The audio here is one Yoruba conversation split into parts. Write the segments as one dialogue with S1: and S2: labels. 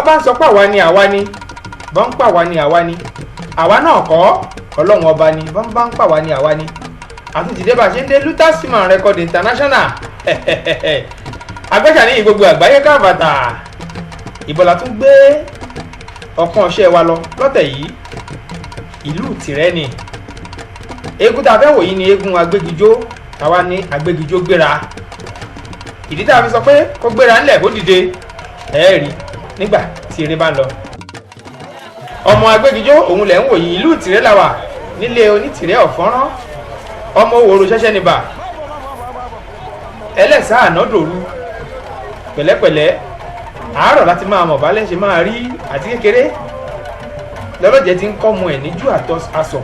S1: bọ́ bá ń sọ pé àwa ni bọ́ ń pa àwa ni àwa náà kọ́ ọlọ́run ọba ni bọ́ bá ń pa àwa ni àti tìdé bá ṣe ń dé Lutasman Record International agbẹ́jà ní gbogbo àgbáyé káàbàtà ìbọ̀là tún gbé ọ̀kan ọ̀ṣẹ́ wa lọ lọ́tẹ̀ yìí ìlú Ìtìrẹ́ ni eégún tá a fẹ́ wò yìí ni eégún Agbegijo táwa ní Agbegijo Gbera ìdí tá a fi sọ pé kó gbéra ńlẹ̀ kó dìde ẹ̀ẹ́rì nígbà tí eré bá ń lọ ọmọ Agbegijo òun lẹ̀ ń wò yìí ìlú Ìtìrẹ́ la wà nílé Onítìrẹ́ ọ̀fọ́nrán ọmọ òwòrò ṣẹ́ṣẹ́ níbà ẹlẹ́sà ànádòru pẹ̀lẹ́pẹ̀lẹ́ àárọ̀ láti máa mọ̀ bálẹ̀ ṣe máa rí àti kékeré lọ́lọ́jẹ́ ti ń kọ́ mu ẹ̀ níjú àsọ.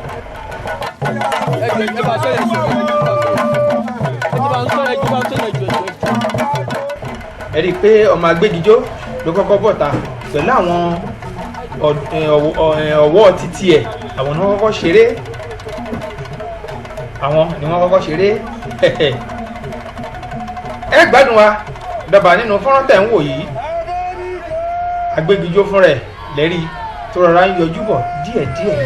S1: ẹ rí i pé ọmọ Agbegijo ló kọ́kọ́ bọ̀ta pẹ̀lú àwọn ọ̀wọ́ títí ẹ̀ àwọn ni wọ́n kọ́kọ́ ṣeré ẹ gbádùn wa dọ̀bà nínú fọ́nrán tẹ̀ ń wò yìí Agbegijo fún rẹ̀ lẹ́rí tó rọra ń yọjú bọ̀ díẹ̀díẹ̀.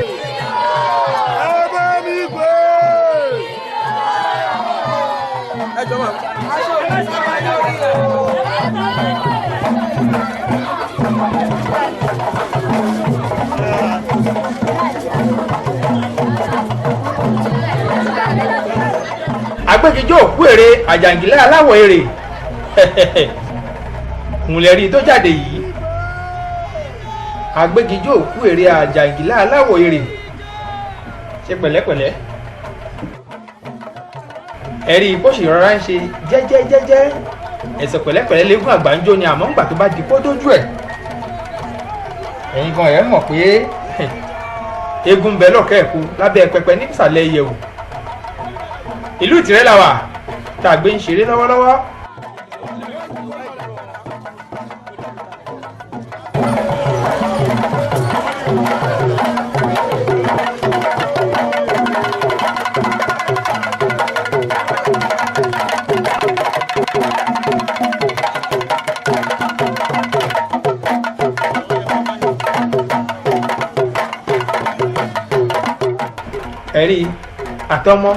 S1: Agbegijo òkú èrè àjàngílá aláwọ̀ èrè ńlẹ́rí tó jáde yìí Agbegijo òkú èrè àjàngílá aláwọ̀ èrè ṣe pẹ̀lẹ́pẹ̀lẹ́ ẹ̀rí bó ṣe rọra ń ṣe jẹ́jẹ́jẹ́jẹ́ ẹ̀sẹ̀ pẹ̀lẹ́pẹ̀lẹ́ lẹ́gùn àgbáńjó ni àmọ́ ńgbà tó bá di kó dójú ẹ̀ ẹ̀yin gan ẹ̀ mọ̀ pé eégún bẹ lọ́kẹ́ ẹ̀kú lábẹ́ pẹpẹ nísàlẹ̀ ìyẹ̀wò ìlú Ìtìrẹ́ la wà tá a gbé ń ṣeré lọ́wọ́lọ́wọ́. ẹ̀rí àtọmọ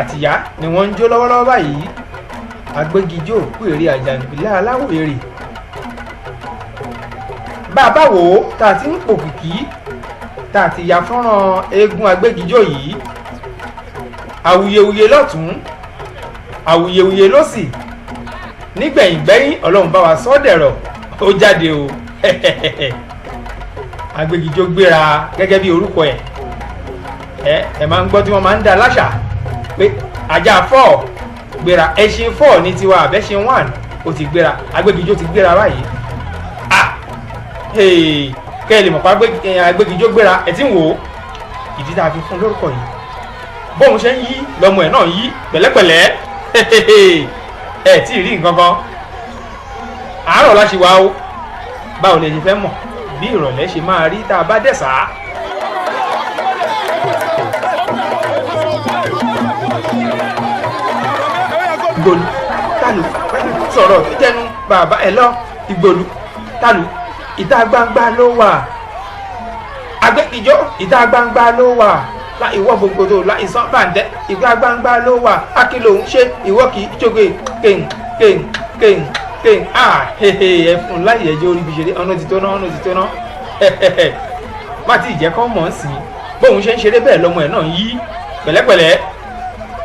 S1: àtìyá ni wọ́n ń jó lọ́wọ́lọ́wọ́ báyìí Agbegijo òkú èrè àjàngílá aláwọ̀ èrè bá a bá wò ó tá a ti ń pòkìkí tá a ti ya fọ́nrán eégún Agbegijo yìí awuyewuye lọ́tún awuyewuye lọ́sì nígbẹ̀yìngbẹ́yìn ọlọ́run bá wa sọ dẹ̀rọ̀ ó jáde o Agbegijo Gbera gẹ́gẹ́ bí orúkọ ẹ̀ ẹ máa ń gbọ́ tí wọ́n máa ń dá láṣà pé ajá 4 gbéra ẹṣin 4 ní tiwa àbẹ́ṣin 1 ó ti gbéra Agbegijo ti gbéra báyìí kẹ́ ẹ lè mọ̀ pé Agbegijo Gbera ẹ ti ń wò ó ìdí tá a fi fún lórúkọ yìí bóun ṣe ń yí lọ́mọ ẹ̀ náà yí pẹ̀lẹ́pẹ̀lẹ́ ẹ tí ì rí nǹkan kan àárọ̀ láṣì wá ó báwo lè ṣe fẹ́ mọ̀ bí ìrọ̀lẹ́ ṣe máa rí tá a bá dẹ̀ sáà. Ìgbòlù tálù sọ̀rọ̀ tó jẹnu bàbá ẹ̀ lọ Ìgbòlù tálù ìta gbangba ló wà Agbegijo ìta gbangba ló wà la ìwọ gbogbo la ìsàn bàǹdẹ ìta gbangba ló wà akílò ń ṣe ìwọ kì í jóge kéń ẹ fún láyé ẹjọ́ orí ibiṣeré ọ̀nà ti tó ná má ti ìjẹ́ kọ́ mọ̀ ń sìn bóun ṣe ń ṣeré bẹ́ẹ̀ lọ́mọ ẹ̀ náà ń yí pẹ̀lẹ́pẹ̀lẹ́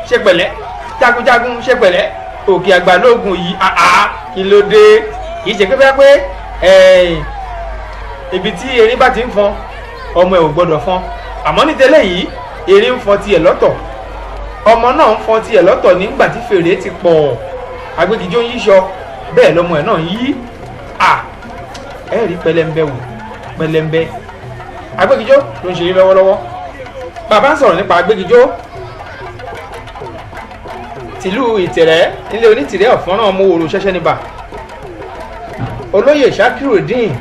S1: ṣe pẹ̀lẹ́ jagunjagun ṣe pẹ̀lẹ́ òkè àgbà lóògùn yìí kí ló dé kìí ṣe pé ibi tí erin bá ti ń fọn ọmọ ẹ̀ ò gbọ́dọ̀ fọn àmọ́ ní tẹ́lẹ̀ yìí erin ń fọn tiẹ̀ lọ́tọ̀ ọmọ náà ń fọn tiẹ̀ lọ́tọ̀ nígbà tí fèrè ti pọ̀ Agbegijo ń yíṣọ bẹ́ẹ̀ lọ́mọ ẹ̀ náà ń yí ẹ rí pẹlẹmbẹ wò pẹlẹmbẹ Agbegijo ló ń ṣeré lọ́wọ́lọ́wọ́ bàbá ń sọ̀rọ̀ nípa Agbegijo tìlú Ìtìrẹ́ nílé Onítìrẹ́ ọ̀fọ́nrán ọmọ òwòrò ṣẹ́ṣẹ́ níbà olóyè Ṣakirudeen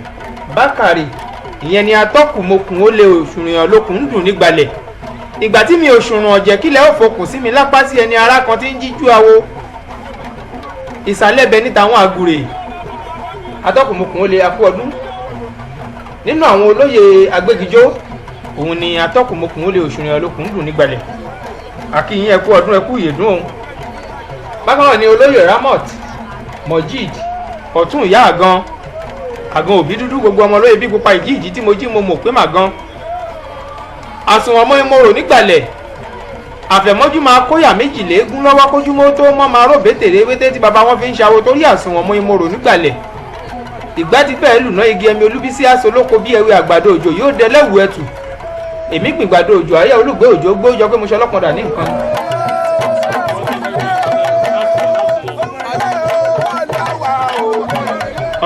S1: Bákàrè ìyẹn ni atọ́kùnmokùn ó lé òṣùrìyàn lókun ń dùn nígbàlẹ̀ ìgbà tí mi òṣùrùn ọ̀jẹ̀ kílẹ̀ ó fokùn sí mi lápá sí ẹni ará kan tí ń jíjú awo ìsàlẹ̀ bẹ níta àwọn àgùrè atọ́kùnmokùn ó lé akú ọdún nínú àwọn olóyè Agbegijo òun ni atọ́kùnmokùn ó lè òṣùrìn ọlọ́kùn dùn nígbàlẹ̀ àkíyìn ẹkú ọdún ẹkú ìyèdún òun. bákan náà ni olóyè Ramot Mojid ọ̀tún ìyá àgan òbí dúdú gbogbo ọmọ olóyè bí pupa ìjì tí mo jí mo mọ̀ pé màgan. àsùnwọ̀n ọmọ ìmọ̀rò nígbàlẹ̀ àfẹ̀mọ́jú máa kóyà méjìlélógún lọ́wọ́ kójúmọ́ tó mọ́ máa ròbé tèrèwété tí baba wọn fi ń ṣàwo torí àsùnwọ̀n ọmọ ìmọ̀rò nígbàlẹ̀. ìgbà tí fẹ́ẹ́ lùná igi ẹmi olúbísí aṣolóko bí ẹwé àgbàdo òjò yóò dẹlẹ́wù ẹtù èmi gbìn gbàdo òjò ayé olùgbé òjò gbójọ pé mo ṣe ọlọ́pàá ní nǹkan.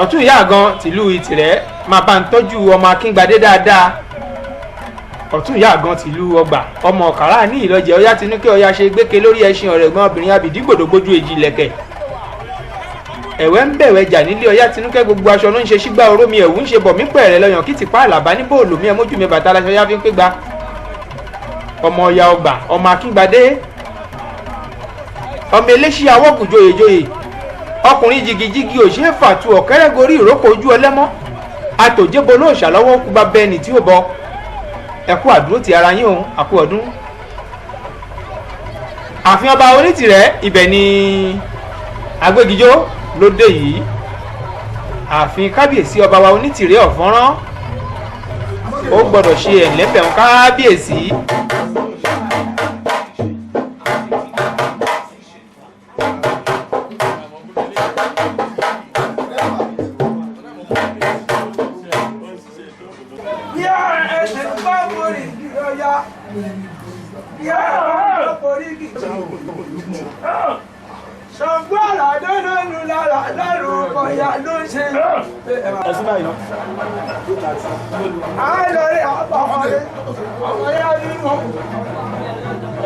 S1: ọ̀tún ìyá àgan tìlú Ìtìrẹ́ máa bá ń tọ́jú ọmọ Akíngbadé dáadáa. ọ̀tún ìyá àgan tìlú Ọgbà ọmọ Ọ̀kàrà ní Ìlọ́jẹ̀ Ọya tinúkẹ́ Ọya ṣe gbéke lórí ẹṣin ọ̀rẹ́gbọ́n obìnrin abìdígbòdògbójú èjì lẹ̀kẹ̀. ẹ̀wẹ́ ń bẹ̀wẹ̀ jà nílé Ọya tinúkẹ́ gbogbo aṣọ ló ń ṣe sígbà oró mi ẹ̀wù ń ṣe bọ̀ mí pẹ̀rẹ̀ lọ́yàn kí tìpá àlàbá ní bóòlù mi ẹmójú mi bàtà aláṣọ yá fi ń pé gba. ọmọ Ọya Ọgbà ọmọ Akíngbadé ọmọ eléṣí awọ́kù joyèjoyè ọkùnrin jìgìjìgì ò ṣe é fàtú ọ̀kẹ́rẹ́ gorí ìrókò ojú ọlẹ́mọ́ àtòjébo lóòṣà lọ́wọ́ kú bá bẹ́ẹ̀nì tí ó bọ ẹkú àdúró ti ara yín òun àkú ọdún. ààfin ọba Onítìrẹ́ ibẹ̀ ni Agbegijo lóde yìí ààfin kábíyèsí ọba wa Onítìrẹ́ ọ̀fọ́nrán ó gbọ́dọ̀ ṣe ẹ̀lẹ́bẹ̀rún kábíyèsí.
S2: Ṣàngó àlàdé lónìí lára lárúkọ ya ló ṣe. Ẹ̀sùn báyìí náà. Àìlọ́rí àpapọ̀lé, ọmọ yá nínú.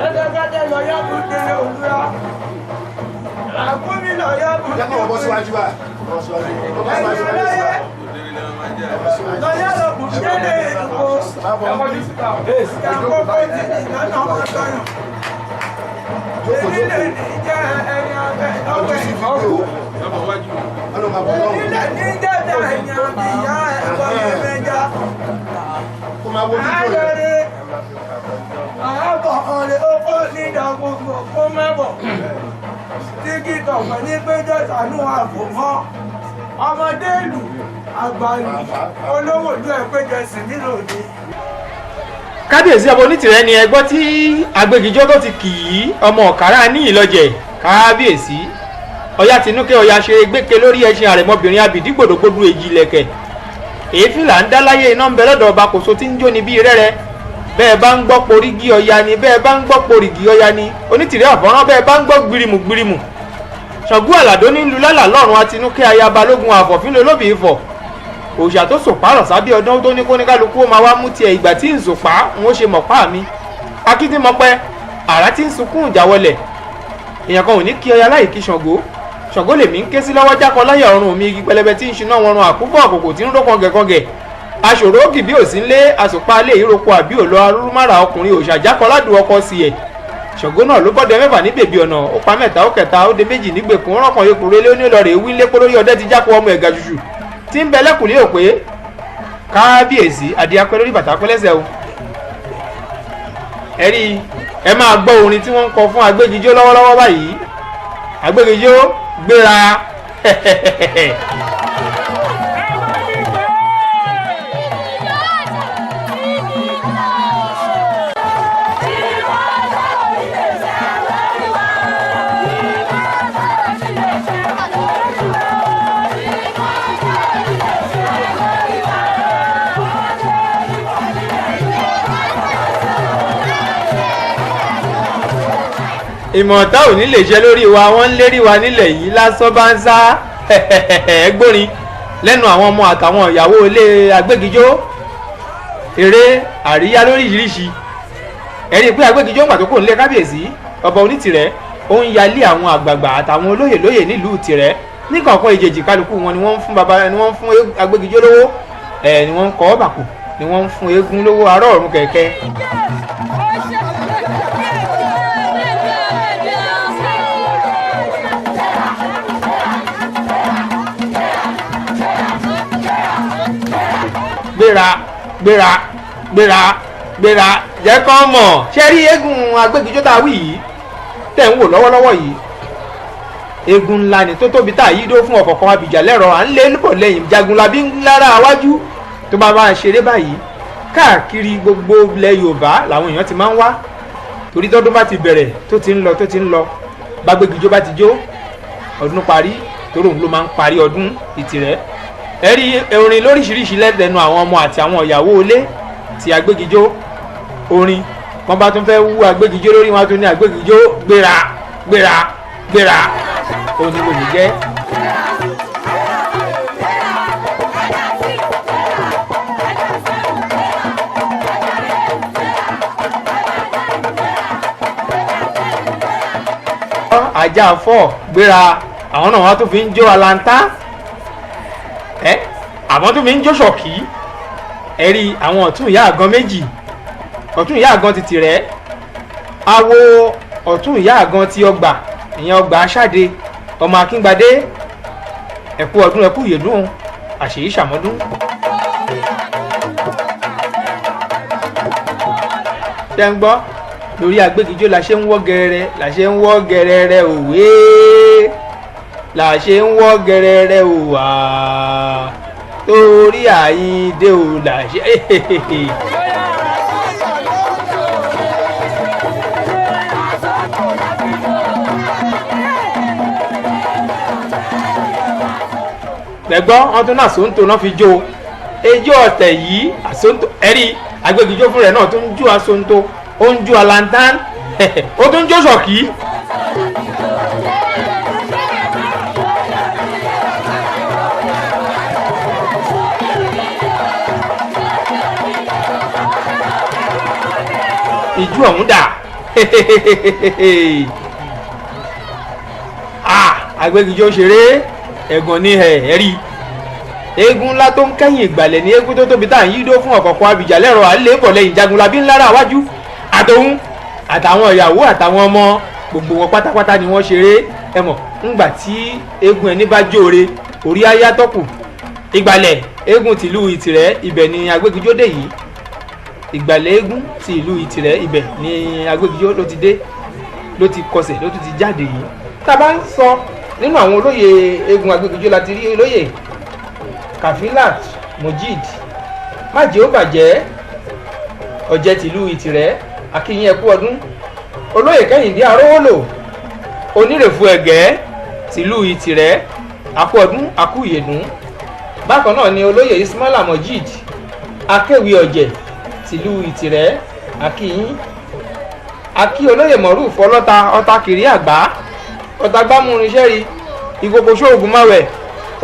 S2: Ẹ̀ẹ́dẹ́gbẹ́dẹ́ lọ yá bú délé òwúrọ̀. Àkúmí lọ yá bú délé òwúrọ̀. Ẹ̀yìn ọlọ́yẹ. Lọ́yẹ́ lọ bù délé èkó. Ìyàkókò ti ìdáná ọmọ sọ́yàn. Onílẹ̀ ní jẹ́ ẹni abẹ́ lọ́wọ́ ìfọ́kù. Onílẹ̀ ní jẹ́ ẹni àbíyá ẹ̀kọ́ mẹ́mẹ́já. Àádọ́rẹ́ àábọ̀ ọ̀rẹ́ owó nídà gbogbo kó mẹ́bọ̀. Tí kíkọ̀ pẹ̀ ní péjọ sànú àfòmọ́. Ọmọdé ìlú àgbàlù olówó ìlú ẹ̀ péjọ sí nílò ní.
S1: kábíyèsí ọba Onítìrẹ́ ni ẹgbọ́ tí Agbegijo tó ti kì í ọmọ Ọ̀kàrà ní Ìlọ́jẹ̀ kábíyèsí Ọya tinúkẹ́ Ọya ṣe gbéke lórí ẹṣin àrẹ̀mọbìnrin abìdígbòdògbòdù èjì lẹ̀kẹ̀ èéfín là ń dá láyé iná ń bẹ lọ́dọ̀ ọba kòso tí ń jó ni bíi rẹ́rẹ́ bẹ́ẹ̀ bá ń gbọ́ porígí Ọya ni bẹ́ẹ̀ bá ń gbọ́ porìgì Ọya ni Onítìrẹ́ ọ̀fọ́nrán bẹ́ẹ̀ bá ń gbọ́ gbirimu gbirimu Ṣàngó Àlàdó ní lu lálà lọ́rùn Atinúkẹ́ aya Balógun àfọ̀fín lolóbì Ifọ̀ òòṣà tó sòpá rọ̀ sábẹ́ ọdún tó ní kó ní kálukú ó máa wá mú tiẹ̀ ìgbà tí ń sòpá ń ó ṣe mọ̀pá mi akíndínmọ́pẹ́ àrá tí ń sunkún ìjà wọlẹ̀ èèyàn kan ò ní kí Ọya láì kí Ṣàngó lèmi ń ké sí lọ́wọ́ jákọ láyà ọrùn mi igi pẹlẹbẹ tí ń ṣiná wọn run àkúbọ̀ àkókò tí ń ró kọ̀ǹgẹ̀kọ̀ǹgẹ̀ aṣòro ògì bí òsín lé àsùpá alẹ́ ìroko àbí òlọ arúrúmára ọkùnrin òòṣà jákọ ládùn ọkọ sí ẹ̀ Ṣàngó náà ló bọ́dẹ mẹ́fà ní bèbí ọ̀nà ó pa mẹ́ta ó kẹta ó de méjì nígbèkùn rọ́kàn ekùnrin lé onílọ̀rẹ̀ wí lé kólórí ọdẹ ti jákọ ọmọ ẹ̀gà ṣùṣù tí ń bẹ lẹ́kùnlé ò pé kábíyèsí adìyapẹ́ lórí bàtà pẹ́lẹ́sẹ̀ o ẹ rí ẹ máa gbọ́ orin tí wọ́n ń kọ fún Agbegijo lọ́wọ́lọ́wọ́ báyìí Agbegijo gbéra ìmọ̀ọ́ta ò ní lè ṣe lórí wa wọ́n ń lérí wa nílẹ̀ yìí lásán bá ń sá ẹgbórin lẹ́nu àwọn ọmọ àtàwọn ìyàwó ilé Agbegijo eré àríyá lóríṣiríṣi ẹ̀rí pé Agbegijo ń gbà tó kò nílé kábíyèsí ọba Onítìrẹ́ ó ń yalé àwọn àgbààgbà àtàwọn olóyè lóyè nílùú Ìtìrẹ́ ní kọ̀ọ̀kan ìjèjì kálukú wọn ni wọ́n ń fún baba ni wọ́n ń fún Agbegijo lówó ni wọ́n ń kọ́ bàkù ni wọ́n ń fún eégún lówó arọ́ ọ̀run kẹ̀kẹ́. gbéra gbéra gbéra gbéra jẹ́ kán mọ̀. ṣé rí eégún Agbegijo tá a wí yìí tẹ̀ ń wò lọ́wọ́lọ́wọ́ yìí eégún ńlá ni tó tóbi tá a yí dó fún ọ̀kọ̀ọ̀kan abìjà lẹ́rọ̀ à ń lé bọ̀ lẹ́yìn Jagunlabi lára àwájú tó bá máa ṣeré báyìí káàkiri gbogbo ilẹ̀ Yorùbá làwọn èèyàn ti máa ń wá torí tọ́dún bá ti bẹ̀rẹ̀ tó ti ń lọ b'Agbegijo bá ti jó ọdún parí torí òun ló máa ń parí ọdún Ìtìrẹ́. ẹ rí orin lóríṣiríṣi lẹ́nu àwọn ọmọ àti àwọn ìyàwó ilé ti Agbegijo orin wọn bá tún fẹ́ wú Agbegijo lórí wọn tún ní Agbegijo gbéra gbéra gbéra òun ni lòdì jẹ́. ajá fọ́ gbéra àwọn náà wọ́n tún fi ń jó alanta àwọn tún fi ń jó ṣọ̀kí ẹ̀rí àwọn ọ̀tún ìyá àgan méjì ọ̀tún ìyá àgan ti Tìrẹ́ awo ọ̀tún ìyá àgan ti ọgbà ìyẹn ọgbà aṣáde ọmọ Akíngbadé ẹ̀kú ọdún ẹ̀kú ìyèdún àṣèyí ṣàmọ́dún. ṣé ń gbọ́ lórí Agbegijo la ṣe ń wọ́ gẹrẹrẹ la ṣe ń wọ́ gẹrẹrẹ òwe la ṣe ń wọ́ gẹrẹrẹ òwà torí Àyìndé ò là ṣe. gbẹ̀gbọ́n wọn tún náà sóńtò náà fi jó ejó ọ̀tẹ̀ yìí àsóńtò ẹ̀rí Agbegijo fún rẹ̀ náà tún jó àsóńtò ó ń jó alantan ó tún jó ṣọ̀kí. ìjú ọ̀hún dà Agbegijo ṣeré ẹ̀gàn ní ẹ̀rí eégún ńlá tó ń kẹ́yìn ìgbàlẹ̀ ní eégún tó tóbi tá à ń yídó fún ọ̀kọ̀ọ̀kan abìjà lẹ́rọ̀ àlébọ̀ lẹ́yìn Jagunlabi ńlára àwájú àtòun àtàwọn ìyàwó àtàwọn ọmọ gbogbo wọn pátápátá ni wọ́n ṣeré ẹ mọ̀ ńgbà tí eégún ẹni bá jóore orí ayá tọ́kù ìgbàlẹ̀ eégún tìlú Ìtìrẹ́ ibẹ̀ ni Agbegijo dé yìí ìgbàlẹ̀ eégún ti ìlú Ìtìrẹ́ ibẹ̀ ni Agbegijo ló ti dé ló ti kọsẹ̀ ló tún ti jáde yìí. tá a bá ń sọ nínú àwọn olóyè eégún Agbegijo la ti rí olóyè Kafilat Mojid májèó bàjẹ́ ọ̀jẹ̀ tìlú Ìtìrẹ́ akínyìn ẹ̀kú ọdún olóyè Kẹ́hìndé Arówólò onírèfú ẹ̀gẹ́ tìlú Ìtìrẹ́ akú ọdún akú ìyèdún. bákan náà ni olóyè Ismaila Mojid akéwì ọ̀jẹ̀ tìlú Ìtìrẹ́ akínyìn akí olóyè Moruf ọlọ́ta kiri àgbá ọ̀tá gbámúrinṣẹ́ rí ìkòkò ṣóògùn máwẹ̀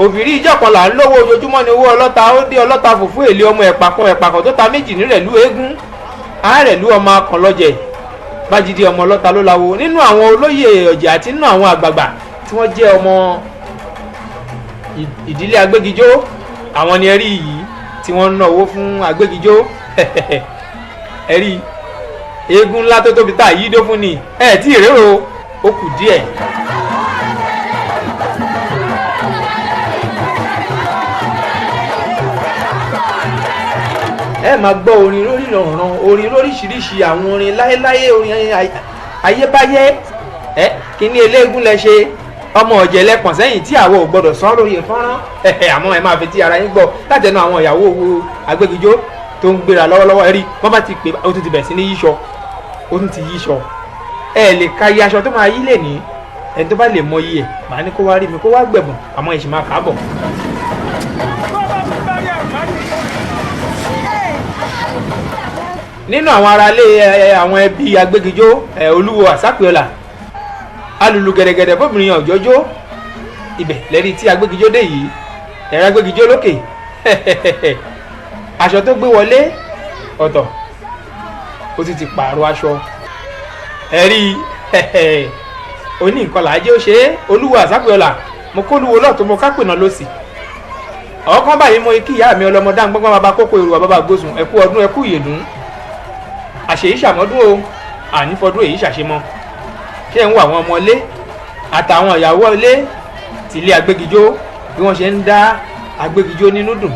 S1: òbírí ìjọkànlá ń lówó ojoojúmọ́ ni owó ọlọ́ta ó dé ọlọ́ta fùfú èlé ọmọ ẹ̀pàkan tó ta méjì nírẹ̀lú eégún àárẹ̀lú ọmọ akànlọ́jẹ̀ Bájídé ọmọ ọlọ́ta ló láwo nínú àwọn olóyè ọ̀jẹ̀ àti nínú àwọn àgbààgbà tí wọ́n jẹ́ ọmọ ìdílé Agbegijo àwọn ni ẹ̀rí yìí tí wọ́n ń ná owó fún Agbegijo ẹ̀rí eégún ńlá tó tóbi tá yí dó fún ni tí ìrérò ó kù díẹ̀. ẹ máa gbọ́ orin lórí ìrọ̀rùn orin lóríṣiríṣi àwọn orin láéláé orin ayébáyé kíní eléégún lẹ ṣe ọmọ ọ̀jẹ̀ lẹ́pọ̀n sẹ́yìn tí àwọn ò gbọ́dọ̀ sọ lórí fọ́nrán àmọ́ ẹ máa fi ti ara yín gbọ́ látẹnu àwọn ìyàwó Agbegijo tó ń gbéra lọ́wọ́lọ́wọ́ ẹ̀rí wọ́n bá ti pè ó tún ti bẹ̀rẹ̀ sí ní yíṣọ ó tún ti yíṣọ ẹ lè ka iye aṣọ tó máa yí lè ní ẹni tó bá lè mọ iye ẹ̀ màá ní kó wá rí mi kó wá gbẹ̀bùn àmọ́ ìṣì máa kà á bọ̀. nínú àwọn aráalé àwọn ẹbí Agbegijo olúwo àsápẹ́ọ́là alùlù gẹ̀dẹ̀gẹ̀dẹ̀ fóbìnrin ọ̀jọ́jọ́ ibẹ̀ lẹ́rí tí Agbegijo dé yìí ẹ̀rọ Agbegijo lókè aṣọ tó gbé wọlé ọ̀tọ̀ ó ti ti pààrọ̀ aṣọ ẹ̀rí oní nǹkan làájẹ́ ó ṣe é olúwo àsápẹ́ọ́là mo kó olúwo lọ́ọ̀tún mo kápẹ́ náà lọ́sì ọ̀kan báyìí mo kí ìyá mi ọlọ́mọdá ń gbọ́ngbọ́n bàbá kókó èrò bàbá gbósùn ẹ̀kú ọdún ẹ̀kú ìyèdún àṣèyí ṣàmọ́dún o ànífọdún èyí ṣàṣemọ́ ṣé ń wo àwọn ọmọ ilé àtàwọn ìyàwó ilé tìlé Agbegijo bí wọ́n ṣe ń dá Agbegijo nínú dùn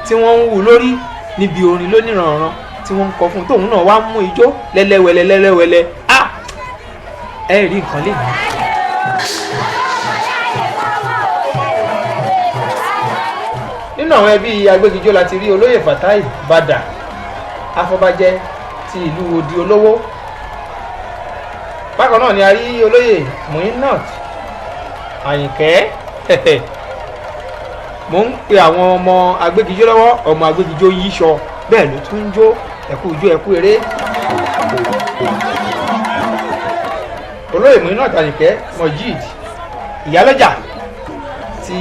S1: tí wọ́n ń wú lórí níbi orin lóníranran tí wọ́n ń kọ fún tóun náà wá mú ijó lẹ́lẹ́wẹ̀lẹ́ ẹ rí nǹkan lè ní. nínú àwọn ẹbí Agbegijo láti rí olóyè Fatai Bada afọbajẹ ti ìlú Odi Olówó. bákan náà ni a rí olóyè Muinat Àyìnkẹ́ mo ń pe àwọn ọmọ Agbegijo lọ́wọ́ ọmọ Agbegijo yíṣọ bẹ́ẹ̀ ló tún ń jó ẹ̀kú ijó ẹ̀kú eré. olóyè Muinat Àyìnkẹ́ Mojid ìyálọ́jà ti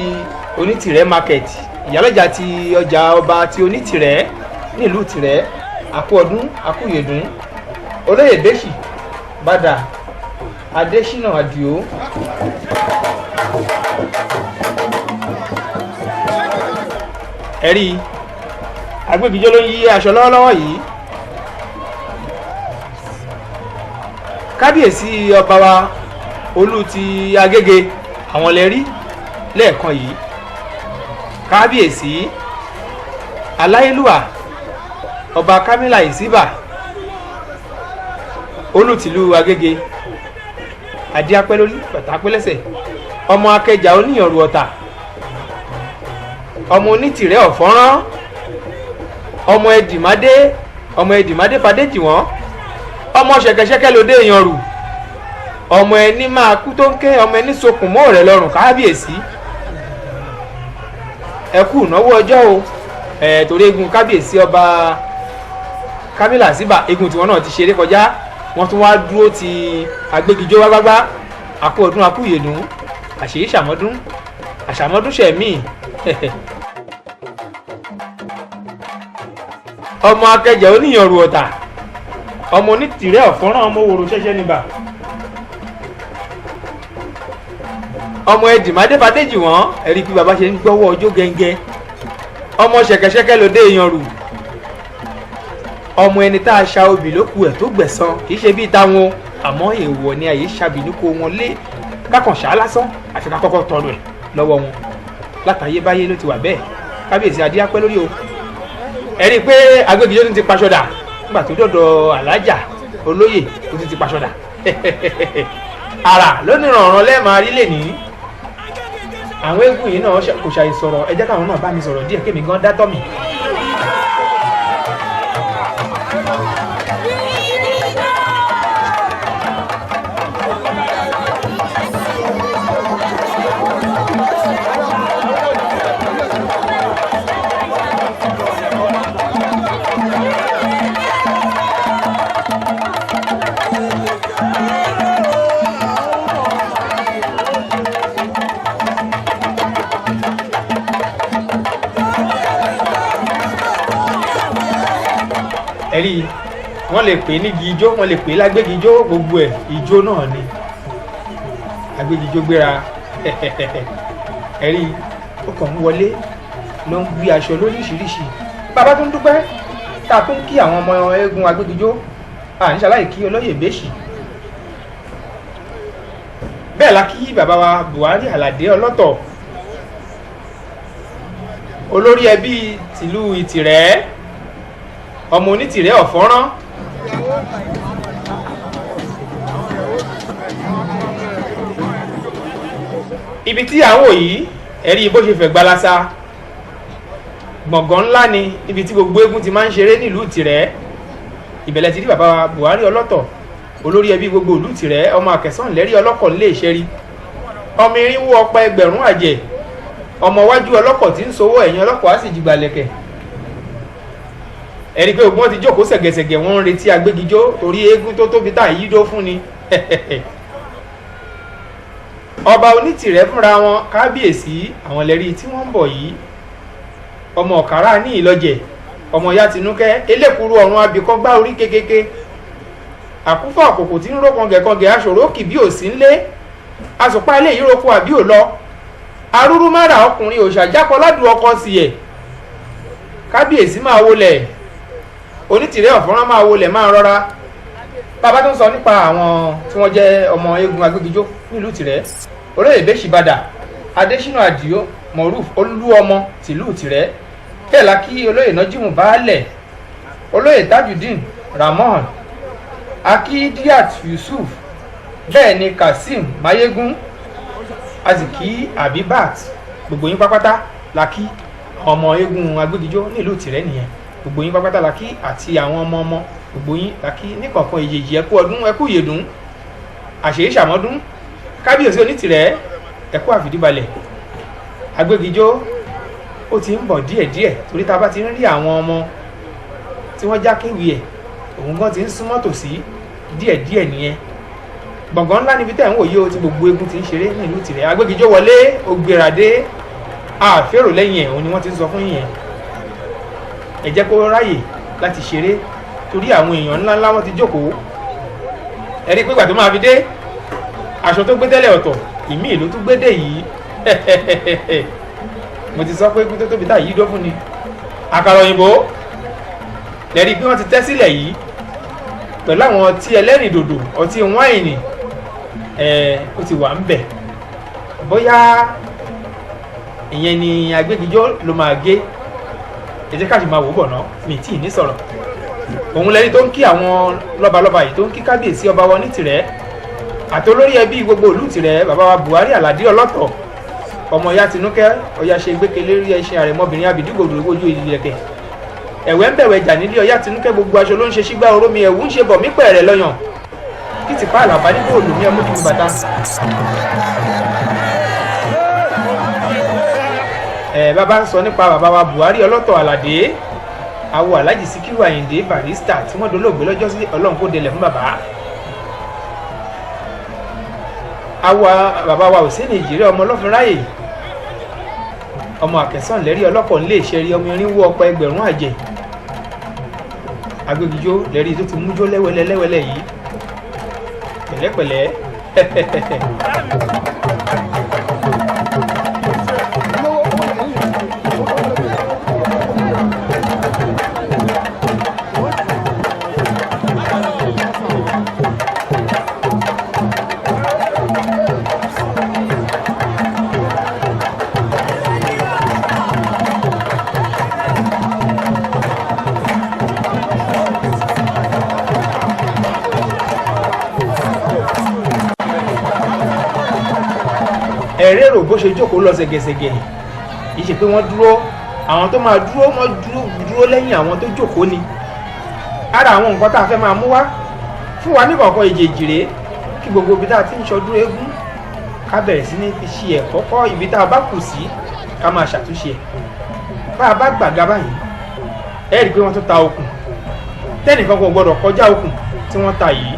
S1: Onítìrẹ market ìyálọ́jà ti ọjà ọba ti Onítìrẹ nílùú Tìrẹ àkú ọdún àkú yèdún. olóyè Bẹ́ṣì Bada Adésínà Àdìó ẹ̀rí Agbegijo ló ń yí aṣọ lọ́wọ́lọ́wọ́ yìí. kábíyèsí ọba wa Olú ti Agége àwọn lè rí lẹ́ẹ̀kan yìí. kábíyèsí aláyélúwà ọba Kámílà Ìsíbà Olú tìlú Agége adé apẹ́ lórí bàtà apẹ́ lẹ́sẹ̀ ọmọ Akẹjà oníyànrú Ọ̀tà ọmọ Onítìrẹ ọ̀fọ́nrán ọmọ Ẹdìmádé fadéjì wọ́n ọmọ ṣẹ̀kẹ̀ṣẹ̀kẹ̀ lóde ìyànrú ọmọ ẹni máa kú tó ń ké ọmọ ẹni sokùn mọ́ rẹ̀ lọ́rùn. kábíyèsí ẹ kú ìnáwó ọjọ́ o torí eégún kábíyèsí ọba Kámílà Ìsíbà eégún tiwọn náà ti ṣeré kọjá wọ́n tún wá dúró ti Agbegijo wágbágbá àkú ọdún àkú yèdún àṣèyí àṣàmọ́dún ṣẹ̀mí. ọmọ Akẹjà oníyànrú Ọ̀tà ọmọ Onítìrẹ ọ̀fọ́nrán ọmọ òwòrò ṣẹ̀ṣẹ̀ níbà ọmọ Ẹdìmádé fadéjì wọ́n ẹ̀rí pé bàbá ṣe ń gbọ́wọ́ ọjọ́ gẹ́ngẹ́ ọmọ ṣẹ̀kẹ̀ṣẹ̀kẹ̀ lóde ìyànrú ọmọ ẹni tá a ṣa obì lókù ẹ̀ tó gbẹ̀san kì í ṣe bíi táwọn àmọ́ èèwọ̀ ni àyè ṣàbínúkọ wọn lé kákan ṣá lásán àti ká kọ́kọ́ tọrọ ẹ̀ lọ́wọ́ wọn látàyébáyé ló ti wà bẹ́ẹ̀. kábíyèsí adé apẹ́ lórí o ẹ rí i pé Agbegijo tún ti paṣọdà nígbà tó dọ̀dọ̀ alájà olóyè ó tún ti paṣọdà ara lónìrànràn lẹ́ẹ̀máa rí lè ní. àwọn eégún yìí náà kò ṣàì sọ̀rọ̀ ẹ jẹ́ káwọn náà bá mi sọ̀rọ̀ díẹ̀ kémi gan dátọ́ mi. ẹ̀rí wọ́n lè pè ní ijó wọ́n lè pè lágbégijó gbogbo ẹ̀ ijó náà ni Agbegijo Gbera ẹ̀rí ó kàn ń wọlé ló ń gbé aṣọ lóríṣiríṣi. bàbá tó ń dúpẹ́ tá a tún kí àwọn ọmọ eégún Agbegijo àníṣàláì kí olóyè Bẹ́ṣì bẹ́ẹ̀ la kí bàbá wa Buhari Àlàdé Ọlọ́tọ̀ olórí ẹbí tìlú Ìtìrẹ ọmọ Onítìrẹ ọ̀fọ́nrán ibi tí à ń wò yìí ẹ̀rí bó ṣe fẹ̀ gbalasa gbọ̀ngàn ńlá ni ibi tí gbogbo eégún ti máa ń ṣeré nílùú Ìtìrẹ ìbẹ̀lẹ̀ ti rí bàbá Buhari Ọlọ́tọ̀ olórí ẹbí gbogbo ìlú Ìtìrẹ ọmọ Àkẹsàn lẹ́rí ọlọ́kọ̀ lè ṣẹ́rí ọmọ irinwó ọ̀pá ẹgbẹ̀rún àjẹ́ ọmọ wájú ọlọ́kọ̀ tí ń sowó ẹ̀yìn ọlọ́kọ̀ á sì jìgbà lẹ̀kẹ̀ ẹ̀rí pé ogun ti jókòó sẹ̀gẹ̀sẹ̀gẹ̀ wọ́n ń retí Agbegijo torí eégún tó tóbi tá yídó fún ni ọba Onítìrẹ fúnra wọn kábíyèsí àwọn lẹ́rí tí wọ́n ń bọ̀ yìí ọmọ ọ̀kárá ní Ìlọ́jẹ̀ ọmọ ya Tinúkẹ́ elékuru ọ̀run abìkọ́ gbá orí kékeré àkúfọ̀ àkókò tí ń ró kọ̀ǹgẹ̀kọ̀ǹgẹ̀ aṣòro kì bí òsì ńlé asùpá ilé yìí roko àbí ò lọ arúrú mára ọkùnrin òṣàjápọ̀ ládùú ọkọ sí ẹ̀ kábíyèsí máa wọlẹ̀ Onítìrẹ ọ̀fọ́nrán máa wọlẹ̀ máa rọra. bàbá tó ń sọ nípa àwọn tí wọ́n jẹ́ ọmọ eégún Agbegijo nílùú Ìtìrẹ olóyè Bẹ́ṣì Bada Adésínà Àdìó Moruf olú ọmọ tìlú Ìtìrẹ bẹ́ẹ̀ la kí olóyè Nájímù Baálẹ̀, olóyè Tajudeen Ramon, Akidiat Yusuf, bẹ́ẹ̀ ni Kasim Mayegun, a sì kí Abibat. Gbogbo yín pápátá la kí, ọmọ eégún Agbegijo nílùú Ìtìrẹ nìyẹn. Gbogbo yín pápátá la kí àti àwọn ọmọ gbogbo yín la kí ní kọ̀ọ̀kan èjèèjì ẹ kú ọdún ẹ kú ìyèdún àṣèyí ṣàmọ́dún. Kábíyèsí Onítìrẹ ẹ kú àfìdíbalẹ̀. Agbegijo ó ti ń bọ̀ díẹ̀díẹ̀ torí tá a bá ti ń rí àwọn ọmọ tí wọ́n já kéwì ẹ̀ òun gan ti ń súnmọ́ tòsí díẹ̀díẹ̀ nìyẹn. Gbọ̀ngàn ńlá níbi tẹ́ ń wòye o tí gbogbo eégún ti ń ṣeré nílùú Ìtìrẹ. Agbegijo wọlé ó gbéra dé àférò lẹ́yìn ẹ̀ òun ni wọ́n ti ń sọ fún yìnyẹn. Ẹ jẹ́ kó ráyè láti ṣeré torí àwọn èèyàn ńláńlá wọ́n ti jókòó. Ẹ rí pé ìgbà tó máa fi dé aṣọ tó gbé tẹ́lẹ̀ ọ̀tọ̀ ìmí ìlú tó gbé dé yìí mo ti sọ pé kí tó tóbi tá yìí dó fún ni. Àkàrà òyìnbó lẹ́rí pé wọ́n ti tẹ́ sílẹ̀ yìí pẹ̀lú àwọn ọtí ẹlẹ́rìndòdò ọtí wáìnì ó ti wà ń bẹ̀. Bóyá ìyẹn ni Agbegijo ló máa gé. Ẹ jẹ́ ká sì máa wò bọ̀ náà mi tí ì ní sọ̀rọ̀. Òun lẹ́ni tó ń kí àwọn lọ́balọ́ba yìí tó ń kí kábíyèsí ọba wọn ní Ìtìrẹ àti olórí ẹbí gbogbo ìlú Ìtìrẹ bàbá wa Buhari Aládé Ọlọ́tọ̀ ọmọ ìyá Tinúkẹ́ ọ̀yà ṣe gbẹ́kẹ̀lé rí ẹṣin àrẹ̀mọbìnrin Abìdígbòdò ojú ìlẹ̀kẹ̀. Ẹ̀wẹ̀ ń bẹ̀wẹ̀ jà nílé ọ̀yà Tinúkẹ́ gbogbo aṣọ ló ń ṣe sígbà oró mi ẹ̀wù ń ṣe bọ̀ mí pẹ̀rẹ̀ lọ́yàn kí ti pa àlàbá ní góòlù ní ẹmú kí mi bàtà. Bàbá ń sọ nípa bàbá wa Buhari Ọlọ́tọ̀ Aládé àwọ̀ Alhaji Síkírù Àyìndé Barrister tí wọ́n dolóògbé lọ́jọ́ sí Ọlọ́run kó délẹ̀ fún bàbá. Àwọ̀ bàbá wa Hùsẹ́ẹ̀nì Èjìrẹ́ ọmọ Ọlọ́finráyè ọmọ Àkẹ́sàn lẹ́rí ọlọ́pọ̀ ńlé ìṣẹ́rí ọmọ irinwó ọ̀pọ̀ ẹgbẹ̀rún àjẹ́. Agbegijo lẹ́rí tó ti mújó lẹ́wẹ́lẹ́ yìí pẹ̀lẹ́pẹ̀lẹ́. Ẹ̀rẹ́ rò bó ṣe jókòó lọ ṣẹ̀gẹ̀ṣẹ̀gẹ̀ yìí ṣe pé wọ́n dúró àwọn tó máa dúró wọ́n dúró lẹ́yìn àwọn tó jókòó ni. Ara àwọn nǹkan tá a fẹ́ máa mú wá fún wa ní kọ̀ọ̀kan èjèèjì rèé kí gbogbo ibi tá a ti ń ṣọdún eégún ká bẹ̀rẹ̀ sí ní fi ṣe ẹ̀ kọ́kọ́ ibi tá a bá kù sí ká máa ṣàtúnṣe ẹ̀. Bá a bá gbàgà báyìí ẹ rí i pé wọ́n tún ta okùn tẹ́nìkan kò gbọ́dọ̀ kọjá okùn tí wọ́n ta yìí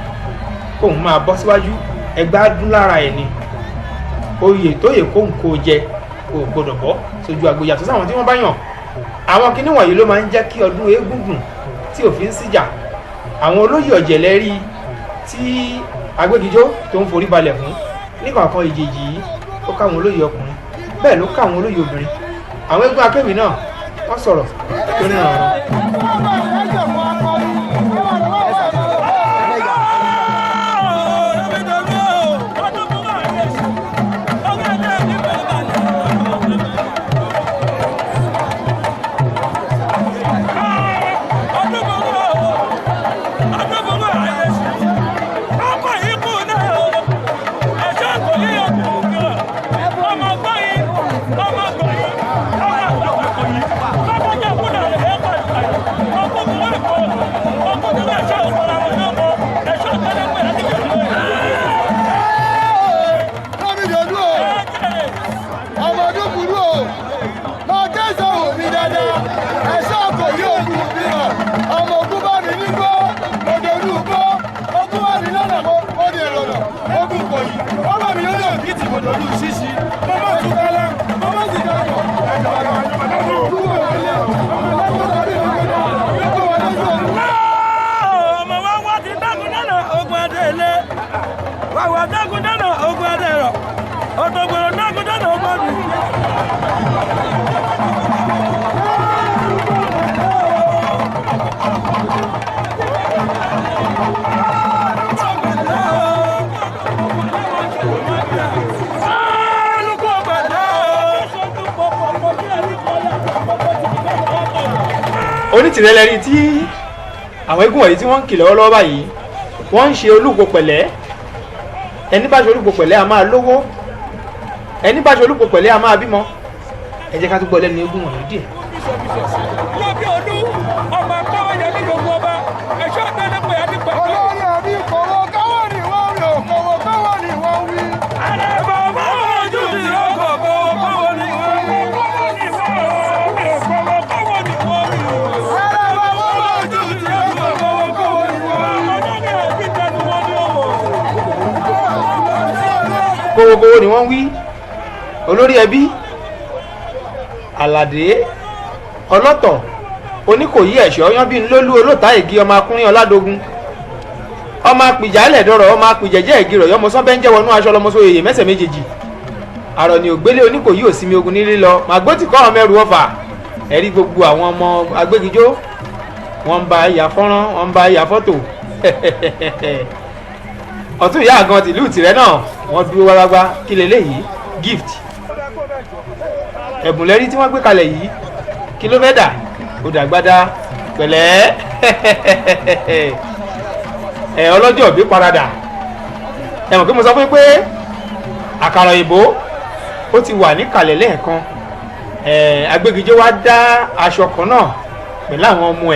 S1: kóun máa bọ́ síwájú ẹgbàá dún lára ẹ̀ ni. Oyè tó yẹ kó nǹkó jẹ kò gbọdọ̀ bọ́ sójú agbo yàtọ̀ sáwọn tí wọ́n bá yàn. Àwọn kinní wọ̀nyí ló máa ń jẹ́ kí ọdún eégún dùn tí òfin síjà. Àwọn olóyè ọ̀jẹ̀lẹ̀ rí tí Agbegijo tó ń forí balẹ̀ fún nígbàkan ìjèjì yìí ó káwọn olóyè ọkùnrin bẹ́ẹ̀ ló káwọn olóyè obìnrin. Àwọn eégún akéwì náà wọ́n sọ̀rọ̀ tó ní ọ̀rọ̀. Onítìrẹ lẹ́rí tí àwọn eégún wọ̀nyí tí wọ́n ń kì lọ́wọ́lọ́wọ́ báyìí wọ́n ń ṣe olúkò pẹ̀lẹ́. Ẹni bá ṣe olúkò pẹ̀lẹ́ a máa lówó, ẹni bá ṣe olúkò pẹ̀lẹ́ a máa bímọ. Ẹ jẹ́ ká tó gbọ́ lẹ́nu eégún wọ̀nyí díẹ̀.
S3: lọ́bí olú ọba káwájà ní gbogbo ọba ẹ̀ṣọ́ àtẹnupẹ̀ àti pẹ̀lú.
S2: olórí àbí kọ̀wọ́ káwọ́ ni wọ́n rí o kọ̀wọ́ káwọ́ ni wọ́n wí.
S3: ààrẹ bàbá ojú ti ọkọ̀ kọ̀wọ́ káwọ́ ni wọ́n wí. kọ̀wọ́ ni wọ́n wí. kọ̀wọ́ káwọ́ ni wọ́n wí.
S2: ààrẹ bàbá
S3: ojú ti ọkọ̀ kọ̀wọ́ káwọ́ ni wọ́n wí. ọjọ́ ní ẹ̀bí tẹnu wọn ni ó wọ̀.
S1: Kówókówó ni wọ́n wí. Olórí ẹbí Àlàdé Ọlọ́tọ̀ Oníkòyí ẹ̀ṣọ́ Yánbí Lólú Olóòtá Ègì ọmọ Akúnrin Ọládógún ọmọ apìjà ẹlẹ́dọ̀rọ̀ ọmọ apìjẹ̀jẹ́ ìgirọ̀ yọmọ sọ́bẹ́ ń jẹ́ wọnú aṣọ lọmọ sóyè mẹ́sẹ̀ méjèèjì àrọ̀ ni ògbélé Oníkòyí òsínmi ogun nílé lọ màgbótì kọ́ ọmọ ẹrù ọfà ẹ̀rí gbogbo àwọn ọmọ Agbégijó wọ́n ń bá ya fọ́nrán wọ́n ń bá ya fọ́tò ọ̀tún ìyá àgàn tìlú Ìtìrẹ náà wọ́n dúró wárágbá kí leléyìí gift ẹ̀bùn lẹ́rí tí wọ́n gbé kalẹ̀ yìí kí ló fẹ́ dà ó dàgbádá pẹ̀lẹ́ ọlọ́jọ́ òbí paradà ẹ mọ̀ pé mo sọ fún yín pé àkàrà òyìnbó ó ti wà níkàlẹ̀ lẹ́ẹ̀kan Agbégijó wá dá aṣọ kan náà pẹ̀lú àwọn ọmọ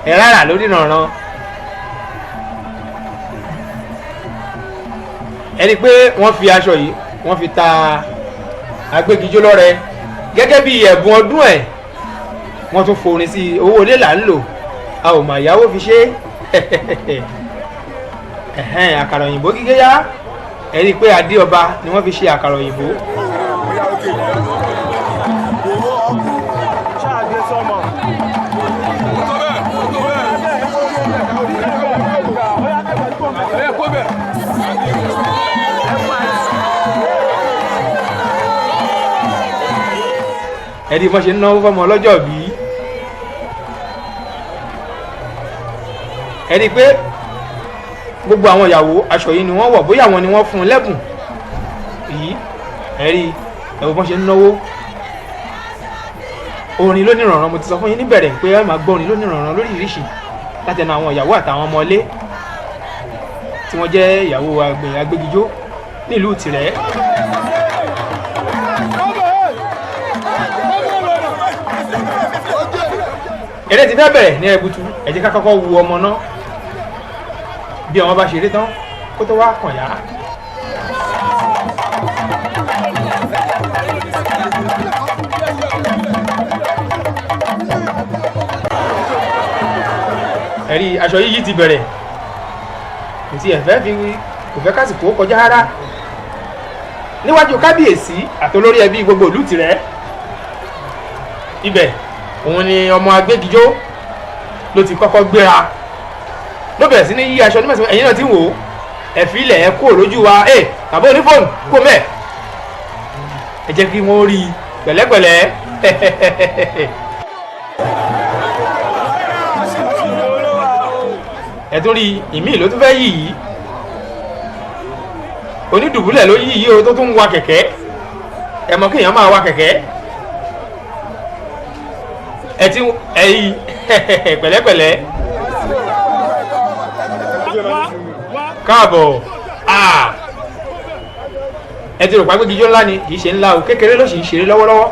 S1: ẹ̀ rárá lórí ìrànràn ẹni pé wọ́n fi aṣọ yìí wọ́n fi ta Agbégijó lọ́rẹ gẹ́gẹ́ bí ẹ̀bùn ọdún ẹ̀ wọ́n tún forin sí owó ilé là ń lò a ò mà yáwó fi ṣe àkàrà òyìnbó gígé yá ẹ rí i pé adé ọba ni wọ́n fi ṣe àkàrà òyìnbó. ẹ̀rí wọ́n ṣe ń náwó fọ́mọ ọlọ́jọ́ bí ẹ̀rí pé gbogbo àwọn ìyàwó aṣọ yìí ni wọ́n wọ̀ bóyá àwọn ni wọ́n fún un lẹ́bùn yìí ẹ̀rí ẹ̀wọ̀n wọ́n ṣe ń náwó orin lónìrànràn mo ti sọ fún yín níbẹ̀rẹ̀ pé ẹ máa gbọ́ orin lónìrànràn lóríṣiríṣi láti ẹnu àwọn ìyàwó àtàwọn ọmọlé tí wọ́n jẹ́ ìyàwó Agbégijó nílùú Ìtìrẹ. eré ti fẹ́ bẹ̀rẹ̀ ní Ẹ̀bùtú ẹ jẹ́ ká kọ́kọ́ wu ọmọ náà bí ọmọ bá ṣeré tán kó tó wá kàn yá. ẹ̀rí aṣọ yíyí ti bẹ̀rẹ̀ kò tí ẹ̀fẹ́ fi kò fẹ́ kásìkò kọjá rárá níwájú kábíyèsí àtolórí ẹbí gbogbo ìlú Ìtìrẹ ibẹ̀ òun ni ọmọ Agbégijó ló ti kọ́kọ́ gbéra ló bẹ̀rẹ̀ sí ní yí aṣọ nígbà tí ẹ̀yin náà ti ń wò ó ẹ̀fí ilẹ̀ ẹ̀ kúrò lójú wa ẹ̀ tàbí onífóònù kó mẹ́ẹ̀ ẹ jẹ́ kí wọ́n rí i pẹ̀lẹ́pẹ̀lẹ́ ẹ̀ tún rí ìmí ló tún fẹ́ yí yìí onídùbúlẹ̀ ló yí yìí o tó tún ń wa kẹ̀kẹ́ ẹ̀ mọ̀ kéèyàn máa wa kẹ̀kẹ́ ẹtí ẹyí pẹ̀lẹ́pẹ̀lẹ́ káàbọ̀ ẹ ti rò pé Agbégijó ńlá ni kì í ṣe ńlá o kékeré ló sì ń ṣeré lọ́wọ́lọ́wọ́.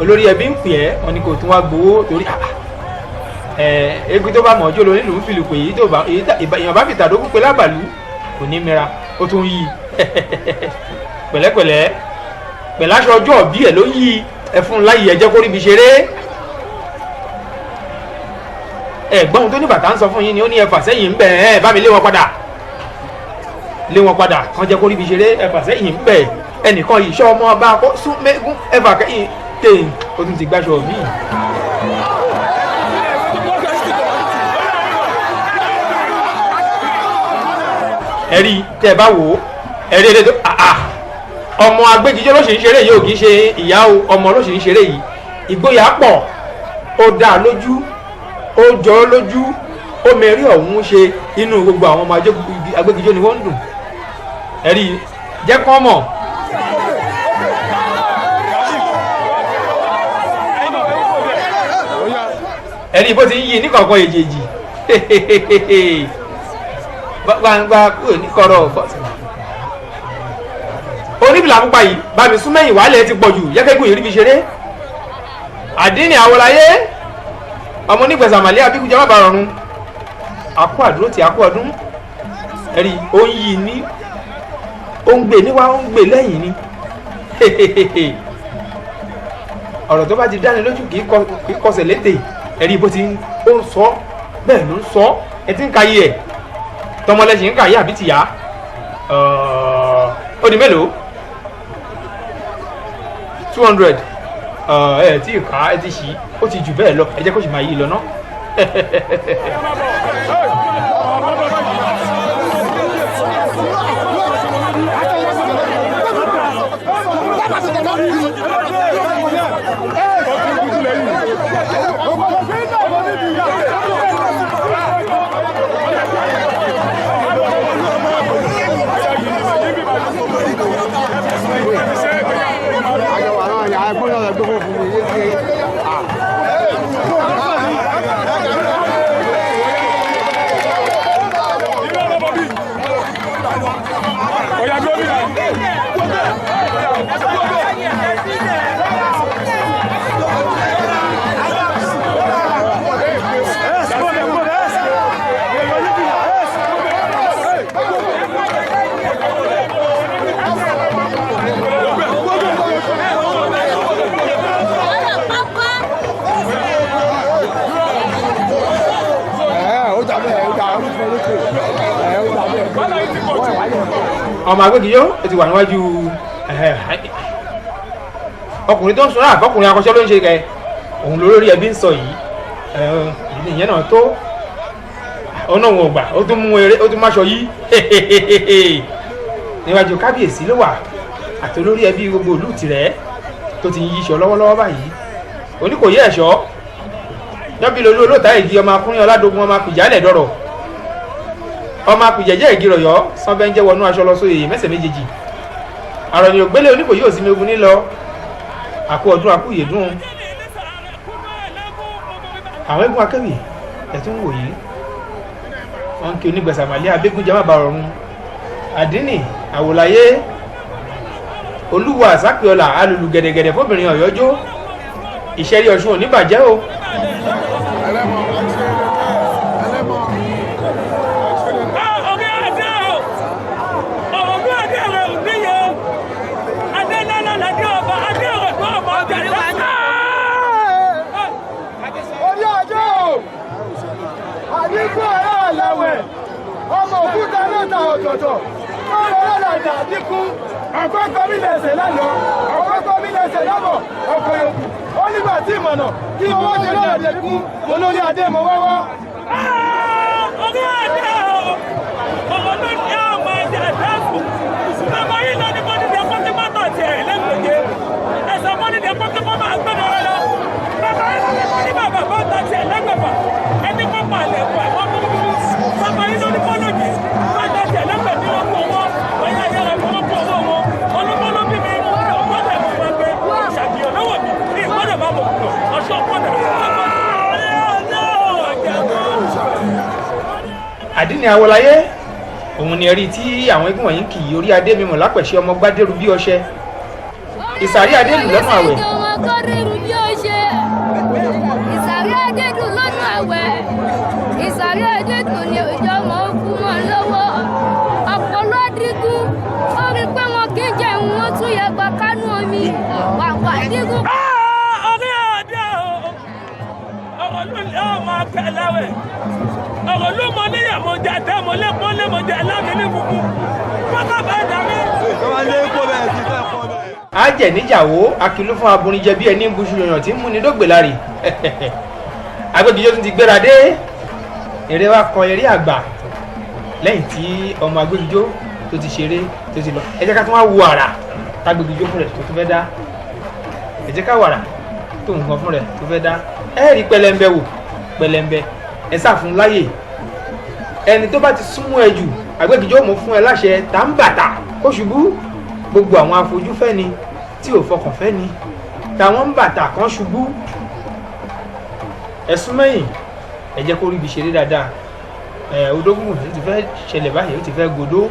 S1: olórí ẹbí ń pè ẹ́ wọn ni kò tún wá gbowó torí egun tó bá mọ̀ ọjọ́ lónìí lòún fìlù pé èèyàn bá fi tàdókù pé lábàlú kò ní mìíràn ó tún yí pẹ̀lẹ́pẹ̀lẹ́ pẹ̀láṣọ ọjọ́ bí ẹ̀ ló yí ẹfun láyé ẹjẹ́ kó ríbi ṣeré ẹ̀gbọ́n tó ní bàtà ń sọ fún yín ni ó ní ẹfà sẹ́yìn ń bẹ̀ ẹ̀ bá mi lé wọn padà kan jẹ́ kó ríbi ṣeré ẹfà sẹ́yìn ń bẹ̀ ẹnìkan yìí ṣọ́ ọmọ ọba kó sún mẹ́gún ẹfà kẹ́yìn tèyìn ó tún ti gbáṣọ míì. ẹ̀rí tẹ́ ẹ bá wò ó ẹ̀rí ẹ̀rí tó ọmọ Agbégijó ló ṣe ń ṣeré yìí ò kì í ṣe ìyá ọmọ ló ṣe ń ṣeré yìí ìgboyà pọ̀ ó dá lójú ó jọ lójú ó mẹ́rí ọ̀hún ṣe inú gbogbo àwọn ọmọ Agbégijó ni wọ́n ń dùn ẹ̀rí jẹ́ kọ́ mọ̀. ẹ̀rí bó ti ń yí ní kọ̀ọ̀kan èjèèjì gbangba kúrò ní kọ̀rọ̀ oníbìlà pupa yìí bá mi sún mẹ́yìn wàhálẹ̀ ti pọ̀ jù yẹ́kẹ́gùn yìí rí fi ṣeré àdínì àwòláyé ọmọ onígbẹ̀sà màlẹ́ abíkújẹ́ má bàa rọrùn àkú àdúró ti àkú ọdún ẹ̀rí ó ń yí ní ó ń gbé níwá ó ń gbé lẹ́yìn ni ọ̀rọ̀ tó bá ti dáni lójú kì í kọsẹ̀ létè ẹ̀rí bó ti ó ń sọ bẹ́ẹ̀ ló ń sọ ẹ ti ń ka yí ẹ̀ tọmọlẹ́sìn ń ka yí àbí tìyá ó di mélòó 200 ẹ tí ì ká ẹ ti ṣí ó ti jù bẹ́ẹ̀ lọ ẹ jẹ́ kó sì máa yí lọ ná. ọmọ Agbegijo ti wà níwájú ọkùnrin tó ń sọ̀rọ̀ àbọ̀kùnrin akọ́ṣẹ́ ló ń ṣe kẹ òun lórí ẹbí ń sọ yìí ìyẹn náà tó ọ̀nà òun ọgbà ó tún mú eré ó tún máṣọ yìí níwájú kábíyèsí ló wà àti olórí ẹbí gbogbo ìlú Ìtìrẹ tó ti ń yíṣọ lọ́wọ́lọ́wọ́ báyìí oníkòyí ẹ̀ṣọ́ jọ́bìlì olóòtá ìdí ọmọ akúnrin ọládógún ọmọ apìjálẹ̀ dọ̀rọ̀ ọmọ apìjẹ̀jẹ̀ ìgirọ̀yọ́ sanbẹ́ńjẹ́ wọnú aṣọ lọ sóye mẹ́sẹ̀ méjèèjì àròyìn ògbélé oníkòyí òsínmi ogun nílọ àkú ọdún àkú ìyèdún àwọn eégún akẹ́wì ẹ̀tún wò yìí wọ́n ń kí onígbẹ̀sàmàlẹ́ abégúnjẹ́ má ba rọrùn àdínì àwòláyé olúwa àsápẹ́ọ́là alùlù gẹ̀dẹ̀gẹ̀dẹ̀ fóbìnrin ọ̀yọ́jọ́ ìṣẹ́rí ọ̀ṣun ò ní bàjẹ́ o.
S2: ọmọ òkúta mẹ́ta ọ̀tọ̀ọ̀tọ̀ ọ̀rọ̀ lọ́dà àdínkù ọ̀kọ́kọ́ mi lẹ̀sẹ̀ lánàá ọ̀kọ́kọ́ mi lẹ̀sẹ̀ lọ́bọ̀ ọkọ̀ yòókù ó nígbà tí ìmọ̀nà kí owó ti lọ́dà àdínkù mo lórí adé mo wáwá.
S3: ọdún adé ọmọ ló ní ọmọ ẹ̀jẹ̀ àdáàbò ọmọ yìí ló ní mọ́nìdì ẹ̀kọ́tẹ́mọ́tò tiẹ̀ lẹ́gbẹ̀ẹ́ ẹ̀sẹ̀ mọ́nìdì ẹ̀kọ́tẹ́mọ́ máa gbẹ́dọ̀ rẹ lọ bàbá yìí ló ní mọ́nìdì bàbá bọ́ta tiẹ̀ lẹ́gbẹ̀fà ẹni kọ́ pàlẹ́ pọ̀ ẹ̀kọ́ bàbá yìí ló ní mọ́nìdì bàbá tiẹ̀ lẹ́gbẹ̀ẹ́ ní ọkọ̀ wọn ọ̀yà yẹrẹ fún ọkọ̀ wọn olúmọ́lú bí mi ọgbọ́dọ̀ mọ̀ máa gbé ṣàbíyàn lọ́wọ́ mi ní ìgbọ́dọ̀ bá bọ̀ ọ̀ṣọ́ ọgbọ́dọ̀
S1: àdínì àwòláyé òun ni ẹ̀rí tí àwọn eégún wọ̀nyí kì í orí adé mímọ̀ lápẹ̀ṣẹ̀ ọmọ gbádẹ́rù bí ọṣẹ ìsàrí adélù lọ́nà àwẹ̀.
S4: ìsàrí adédùn lọ́nà àwẹ̀ ìsàrí adédùn ni òjò ọmọ ogun wọn lọ́wọ́ ọ̀pọ̀lọ́ adigun ó rí pé wọn kì í jẹ ìwọ̀n wọn tún yẹ gbà kánú omi wàwà adigun.
S3: ọ̀rẹ́ àdá ọ̀rọ̀ ló ní ọmọ akẹ́láwẹ̀ ọ̀rọ̀ ló mọ níyàwó jàdá mo lẹ́kọ́ lẹ́mọ̀jà láàmì ní gbogbo pápá bá dàmí.
S1: a jẹ níjàwó akìlú fún aborinjẹ bí ẹni ń buṣu yọyàn tí ń múni dógbè láre Agbegijo tún ti gbéra dé eré wa kọ eré àgbà lẹ́yìn tí ọmọ Agbegijo tó ti ṣeré tó ti lọ ẹ jẹ́ ká tún wá wo àrà t'Agbegijo fún rẹ̀ tó tún fẹ́ dá ẹ jẹ́ ká wàrà tó nǹkan fún rẹ̀ tó fẹ́ dá ẹ rí pẹlẹmbẹ wò pẹlẹmbẹ ẹ sá fún láyè ẹni tó bá ti súnmọ́ ẹ jù Agbegijo mú fún ẹ láṣẹ tá ń bàtà kó ṣubú gbogbo àwọn afojúfẹ́ni tí ò fọkànfẹ́ni táwọn ń bàtà kan ṣubú ẹ̀sùn mẹ́yìn ẹ jẹ́ kó rí ibi ṣeré dáadáa Odun Egungun ti fẹ́ ṣẹlẹ̀ báyìí ó ti fẹ́ godó.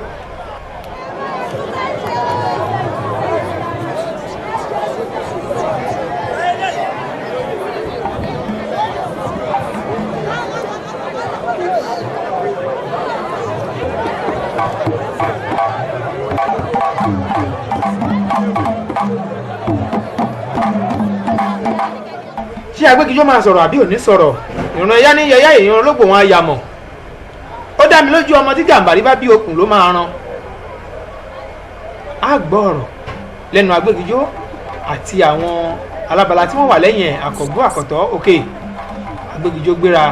S1: ṣé Agbegijo máa sọ̀rọ̀ àbí ò ní sọ̀rọ̀? ìran ẹ̀yá ní yẹyá èèyàn olóògbò wọn ayàmọ̀. ó dá mi lójú ọmọ tí Gàmbàrí bá bí okùn ló máa ran. á gbọ́ ọ̀rọ̀ lẹ́nu Agbegijo àti àwọn alábala tí wọ́n wà lẹ́yìn ẹ̀ àkọ́gbọ́ àkọ́tọ́ òkè. Agbegijo gbéra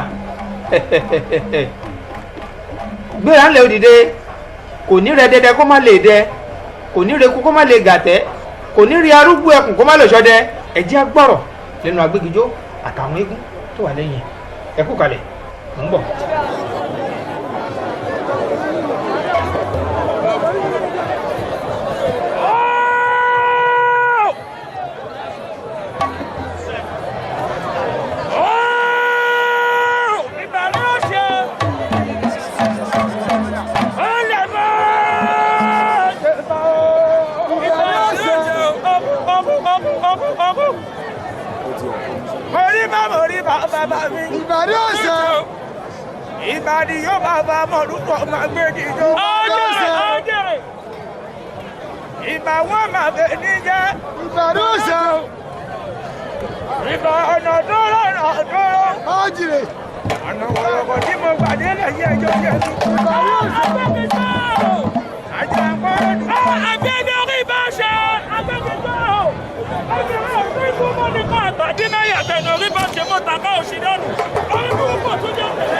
S1: gbéra ńlẹ̀ òdìdé kò ní rẹ dẹdẹ kó má lè dẹ kò ní reku kó má lè gàtẹ́ kò ní rí arúgbó ẹkùn kó má lè ṣọdẹ. ẹ jẹ́ á gbọ́rọ̀ lẹ́nu Agbegijo àtàwọn eégún tó wà lẹ́yìn ẹ kú kalẹ̀ mò ń bọ̀.
S2: Ìbàdí ọ̀sẹ̀. Ìbàdí yóò bàbá mọ̀lúkọ̀ máa Agbegijo. Ọ̀jẹ̀. Ìbà wọn máa bẹ níjẹ́. Ìbàdí ọ̀sẹ̀. Ìbà ọ̀nà dọ́rọ̀. Ọ̀jìrè. Ọ̀nà wọ̀lọ̀kọ̀ tí mo gbàdé lẹ́yìn ẹjọ́ yẹn. Ìbàdí ọ̀sẹ̀. Àjẹ́ àpárẹ̀dù. Àgbẹ̀dẹ̀ orí bá ṣe. Agbegijo. Àgbẹ̀dẹ̀ orí fún mọ́nìkọ́ àtàdé náà yàtọ̀ ní orí bá ṣe mọ́ta ká òṣìdánù. Ọ̀rẹ́ mi kò tó jẹ́ tẹ̀lé.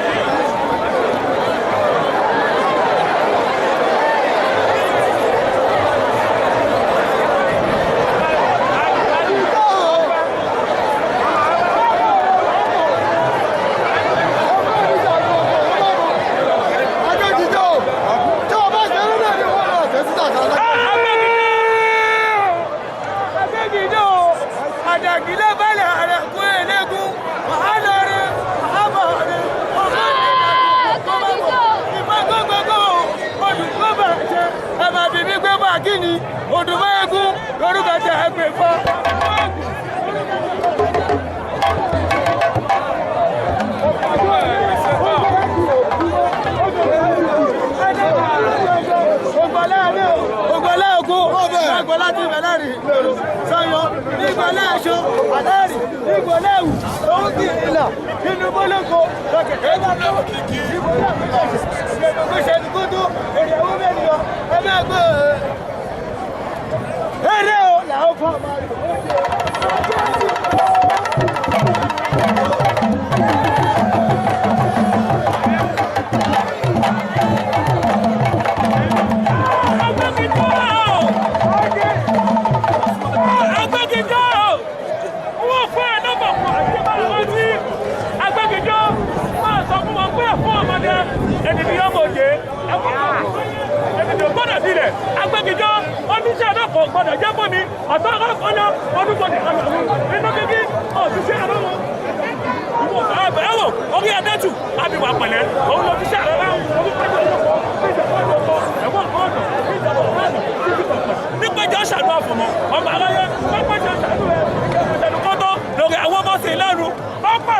S3: Kíni Odun Egungun lórúkọ tẹ ẹ pè fọ. Ògbọ́lá ògùn ògbọ́lá ti bẹ̀rẹ̀ rí sọyọ nígbọ́lá ẹ̀ṣọ́ àdáàrí nígbọ́lá ẹ̀wù òun kì í là nínú bọ́lọ́kọ lọ́kẹ̀kẹ́ bá tó nígbọ́lá ẹ̀ṣọ́ ìṣẹ̀lẹ̀ kótó èrè ẹ̀wọ́ mẹ́rin lọ ẹgbẹ́ ẹgbẹ́ eré o làwọn fún ọmọ rẹ̀. Agbegijo wọ́n fún ẹ̀ nọ́mbà fún àti bára wọn sí Agbegijo máa sọ fún wọn pé ẹ̀fọ́ ọmọdé ẹni bí ọmọ òjé ẹ̀fọ́ ẹni tó gbọ́dọ̀ sílẹ̀ Agbegijo oníṣẹ́ náà kò gbọ́dọ̀ jẹ́ fún mi ọ̀tọ́ ọ̀nà ọdúnbọ̀dì àmàlù nínú kíkí òṣìṣẹ́ àlọ́wọ́ ẹ̀wọ̀ orí ẹ̀dẹ́tù àbíwá pẹ̀lẹ́ òun ló fi ṣe àlọ́wọ́ nípẹ́jọ́ ṣàdúrà fún mi ọmọ aráyé nípẹ́jọ́ ṣàdúrà ìṣẹ̀lùkọ́tọ́ lórí àwọn ọmọ sí lẹ́nu ọ̀pọ̀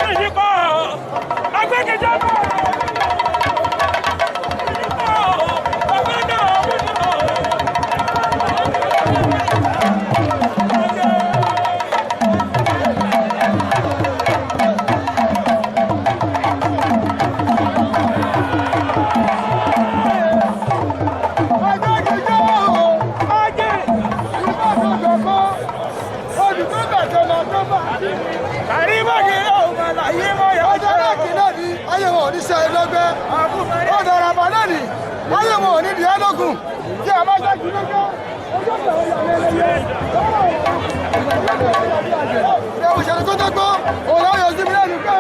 S3: èyí kọ́ Agbegijo náà. Tí a bá jẹ́ kí ló jẹ́ ọjọ́ ìgbà ẹlẹ́yẹ ẹ̀ òṣèlú tó dẹ́gbọ́ òun láwọn yóò sí mi lẹ́nu pé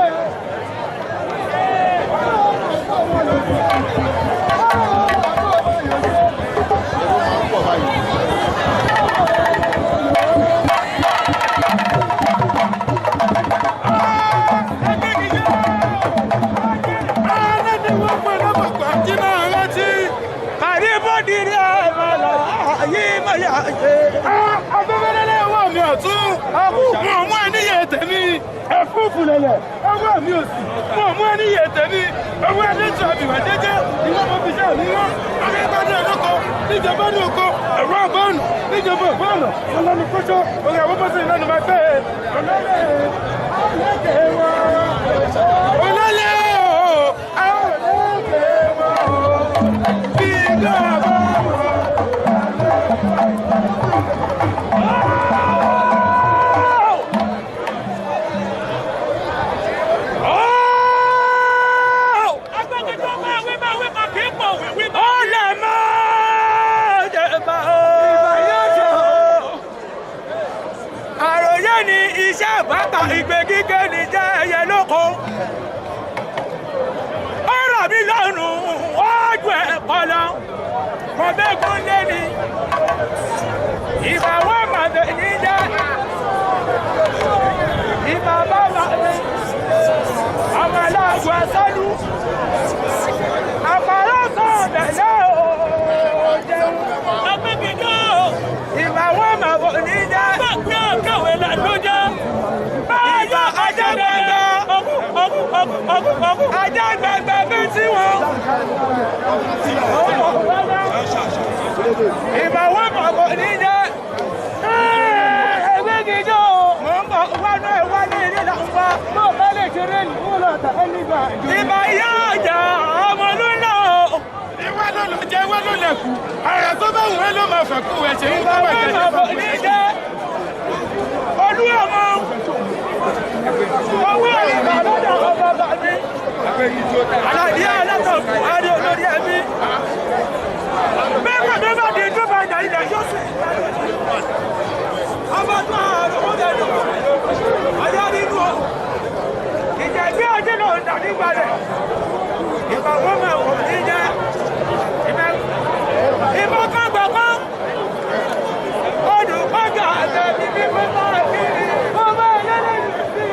S3: Abẹ́fẹ́lẹ́lẹ́ ọwọ́ mi ọ̀tún. Mo mú ẹníyè tèmi. Ẹ̀fúùfù lẹ̀lẹ̀. Ọwọ́ mi òsì. Mo mú ẹníyè tèmi. Ọwọ́ ẹlẹ́tọ̀ àbìwà jẹ́jẹ́. Ìwọ́n mo fi ṣe àmì wọn. Ọmọ ìgbàdùn ẹ̀lọ́kọ. Níjọba ní oko. Ẹ̀rọ àbọ̀nù. Níjọba ìbọ̀nù. Ọlọ́ni kóṣó. Ògà àbọ̀bọ̀ sí ìlànà máa gbé. Ọlọ́lẹ̀ ọlẹ́kẹ̀ wọn. Ọlọ́lẹ̀ ọlẹ́kẹ̀ wọn. Bí ìgbà bá wọn. Iṣẹ́ bàtà Agbegijo ní jẹ́ ẹyẹ lóko. Ọ̀rọ̀ mi lọ́rùn ọjọ́ ẹ̀kọ́ lọ. Mo bẹ́gun lé ní. Ìbá wọ́n mà bẹ̀ ní jẹ́. Ìbá bá mà bẹ̀. Ọmọ aláàbò ẹ̀sọ́dú. Àpárá kan bẹ̀lẹ́ o. Agbegijo. Ìbá wọ́n mà bẹ̀ ní jẹ́. Kàwé làlójá. Báyọ̀ ajágbàgbà. Ajágbàgbà bí tí wọ́n. Ìbáwọ́ bàbọ̀ níjẹ́. Agbegijo. Mo ń bọ̀ wánú ẹ̀wá ní ilé làǹfà. Mo bá lè ṣeré ní wúlò tàbí nígbà. Ìbá yá ọjà ọmọ lúlọ. Ìwé ló lọ jẹ́ ìwé ló lẹ̀ kú. Àrà tó bá wù ẹ́ ló máa fẹ́ kú ẹ̀ṣẹ̀ ń bá wà jẹ́. Ìbáwọ́ bàbọ̀ níjẹ́. Olúwọ̀mọ. Owó ìgbà lọ́dọ̀ ọba bá mi. Àlàdé alátọ̀kù adé olórí ẹbí. Bẹ́ẹ̀ tó bá di tó bá jẹ́ ilẹ̀ yóò sì. Ọba tó àrùn ó dẹ̀nu. Ọjọ́ nínú o. Ìjà ìgbé ọjọ́ náà ń dà nígbà rẹ̀. Ìbàwọ́ máa wọ̀ ní jẹ́. Ìbọn kan gbọ̀ kan. Odùn kọjá àtẹ̀bí bí pé máa kiri. Ọba ẹlẹ́lẹ́yìn sí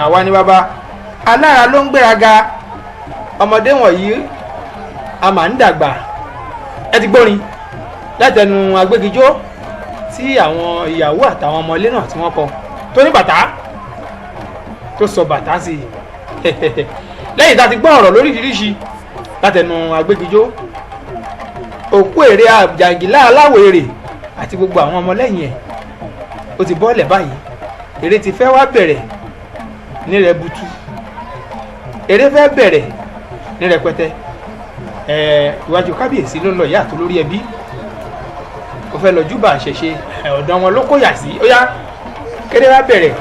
S1: àwa ni bàbá alára ló ń gbéraga ọmọdé wọ̀nyí a máa ń dàgbà. Ẹ ti gbórin látẹnu Agbegijo tí àwọn ìyàwó àtàwọn ọmọ ilé náà tí wọ́n kọ tó ní bàtà tó sọ bàtà sí i. Lẹ́yìn tá a ti gbọ́ ọ̀rọ̀ lóríṣiríṣi látẹnu Agbegijo, òkú èrè àjàngílá aláwọ̀ èrè àti gbogbo àwọn ọmọlẹ́yìn ẹ̀ ó ti bọ́ọ̀lẹ̀ báyìí. Èrè ti fẹ́ wá bẹ̀rẹ̀ ní rẹbutu. Èrè fẹ́ bẹ̀rẹ̀ ní rẹpẹtẹ. Iwájú kábíyèsí ló ń lọ ìyá àtò lórí ẹbí. Ó fẹ́ lọ júbà àṣẹṣe ọ̀dọ̀ wọn ló kó yà sí. Ó yá kéré wá bẹ̀rẹ̀.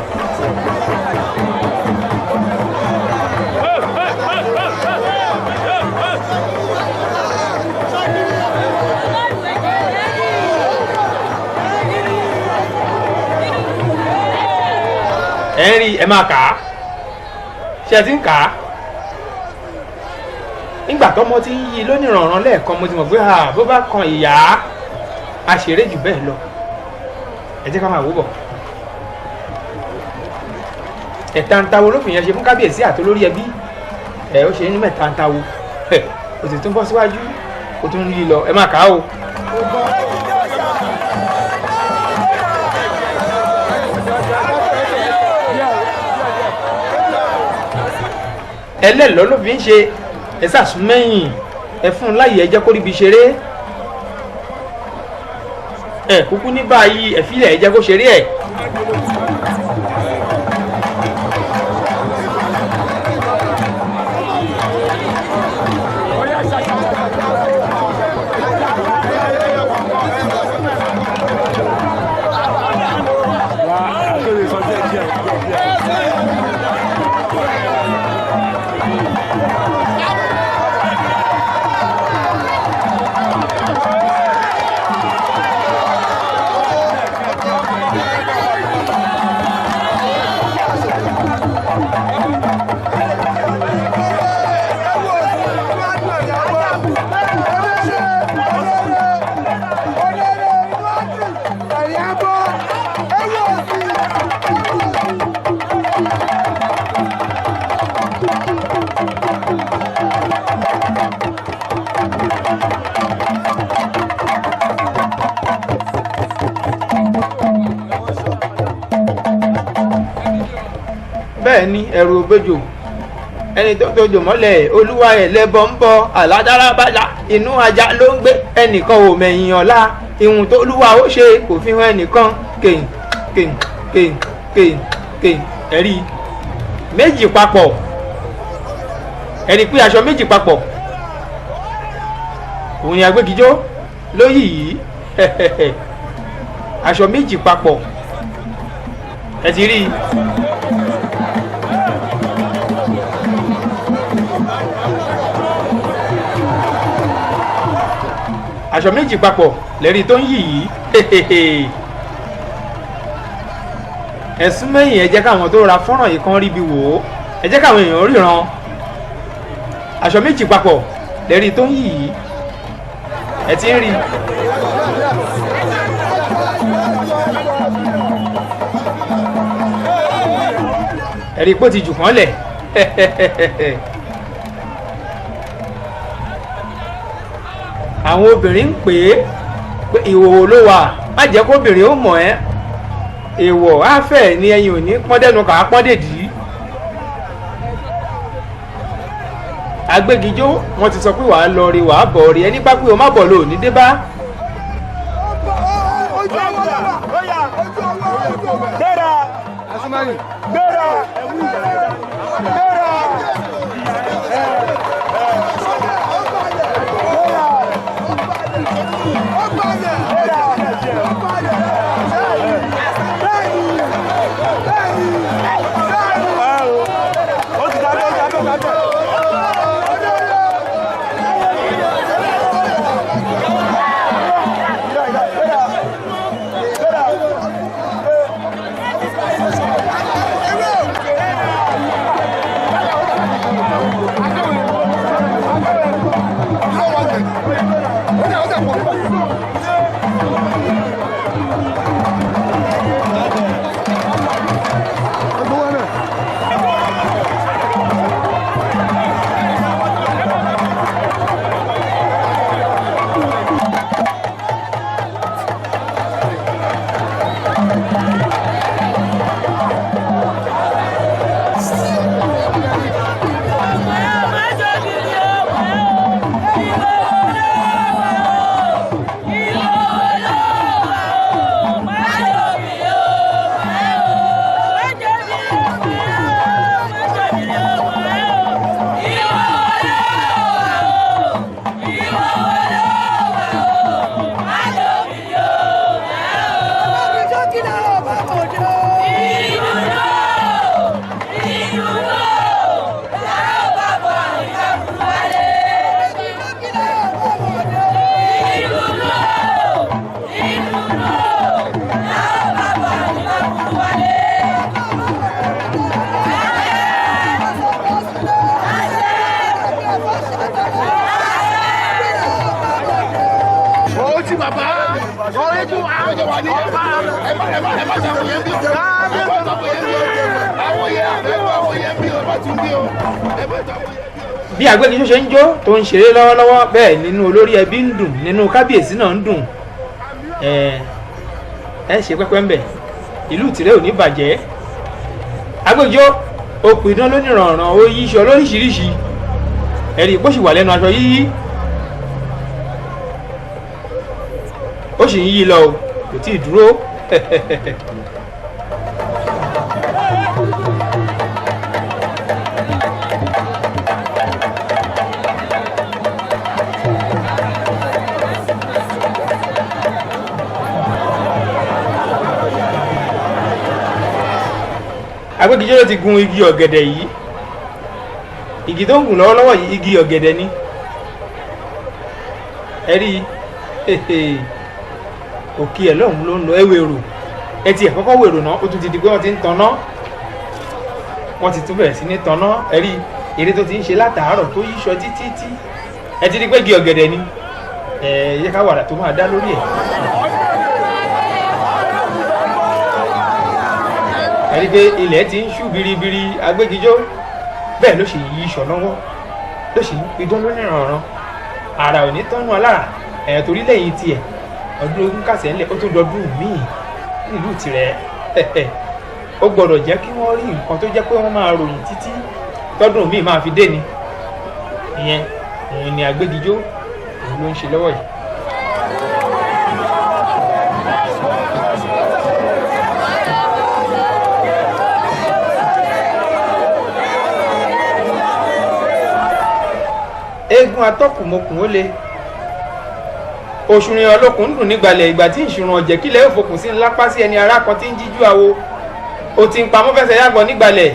S1: Ẹ ń rí ẹ máa kà á. Ṣé ẹ ti ń kà á? Nígbà tọ́mọ ti ń yí lónìrànràn lẹ́ẹ̀kan mo ti mọ̀ pé bó bá kan ìyá a ṣeré jù bẹ́ẹ̀ lọ. Ẹ jẹ́ ká máa wò bọ̀. Ẹ̀ta ń tawo ló fi yẹn ṣe fún kábíyèsí àtolórí ẹbí. Ó ṣe ní mẹ́ta ń tawo. Ó sì tún bọ́ síwájú ó tún yí lọ. Ẹ máa kà á o. Ẹlẹ́lọ́ ló fi ń ṣe ẹ sàsúnmẹ́yìn ẹ fún un láyè ẹ jẹ́ kó ríbi ṣeré. Ẹ kúkú ní báyìí ẹ fílẹ̀ ẹ jẹ́ kó ṣeré ẹ̀. bẹ́ẹ̀ ni ẹ̀rù òbejò ẹni tó tojò mọ́lẹ̀ olúwa ẹ̀ lẹ́bọ ń bọ àládárábàlà inú ajá ló ń gbé ẹnìkan ò mẹ̀yìn ọ̀la ìhun tó olúwa ó ṣe kò fi hàn ẹnìkan kèyìn kèyìn kèyìn kèyìn kèyìn ẹ̀rí méjì papọ̀ ẹ̀rí pé aṣọ méjì papọ̀ òun ni Agbegijo lóyè yìí aṣọ méjì papọ̀ ẹ ti rí i. aṣọ méjì papọ̀ lẹ́rí tó ń yì yìí ẹ̀sùn mẹ́yìn ẹ jẹ́ káwọn tó ra fọ́nrán yìí kan rí bí wò ó ẹ jẹ́ káwọn èèyàn ríran aṣọ méjì papọ̀ lẹ́rí tó ń yì yìí ẹ ti ń rí ẹ̀rí pé ó ti jù kán lẹ̀ àwọn obìnrin ń pè é pé ìhòòhò ló wà má jẹ́ kóbìnrin ó mọ̀ ẹ́ èèwọ̀ á fẹ́ ní ẹyin òní pọ́ndẹ́nu kà á pọ́ndèdì. Agbegijo wọ́n ti sọ pé wàá lọ rí wàá bọ̀ rí ẹni bá pé o má bọ̀ lò ní dé bá. bí Agbegijo ṣe ń jó tó ń ṣeré lọ́wọ́lọ́wọ́ bẹ́ẹ̀ nínú olórí ẹbí ń dùn nínú kábíyèsí náà ń dùn ẹ ṣe pẹ́pẹ́ ń bẹ̀ ìlú Ìtìrẹ ò ní bàjẹ́. Agbegijo ó pidán lónìrànràn ó yí iṣẹ́ lóríṣiríṣi ẹ̀rí bó sì wà lẹ́nu aṣọ yíyí ó sì ń yí lọ kò tí ì dúró. Agbegijo ló ti gun igi ọ̀gẹ̀dẹ̀ yìí igi tó ń gùn lọ́wọ́lọ́wọ́ yìí igi ọ̀gẹ̀dẹ̀ ni ẹ rí òkè ẹ̀ lọ́hùn ló ń lọ ẹ̀wẹ̀rò ẹ ti ẹ̀ kọ́kọ́ wèrò náà ó tún ti di pé wọ́n ti ń tanná wọ́n ti tún bẹ̀rẹ̀ sí ní tanná ẹ rí eré tó ti ń ṣe látàárọ̀ tó yíṣọ títí ẹ ti di pé igi ọ̀gẹ̀dẹ̀ ni yẹ ká wàrà tó máa dá lórí ẹ̀. ẹni pé ilẹ̀ ti ń ṣú biribiri Agbegijo bẹ́ẹ̀ ló ṣe yí iṣọ̀ lọ́wọ́ ló ṣe ń pidán lónìrànràn ara ò ní tọ́nu alára torí lẹ́yìn tiẹ̀ ọdún ogún kàṣẹ́ ńlẹ̀ ó tún dọdún míì nílùú Ìtìrẹ ó gbọ́dọ̀ jẹ́ kí wọ́n rí nǹkan tó jẹ́ pé wọ́n máa ròyìn títí tọ́dún míì máa fi dé ni ìyẹn òun ni Agbegijo òun ló ń ṣe lọ́wọ́ yìí. eégún atọ́kùnmokùn ó le òṣùrìn ọlọ́kùn dùn nígbàlẹ̀ ìgbà tí ìṣùrùn ọ̀jẹ̀ kílẹ̀ ó fokùn sí ńlápá sí ẹni ará kan tí ń jíjú àwo ó ti ń pamọ́ fẹsẹ̀ yàgò nígbàlẹ̀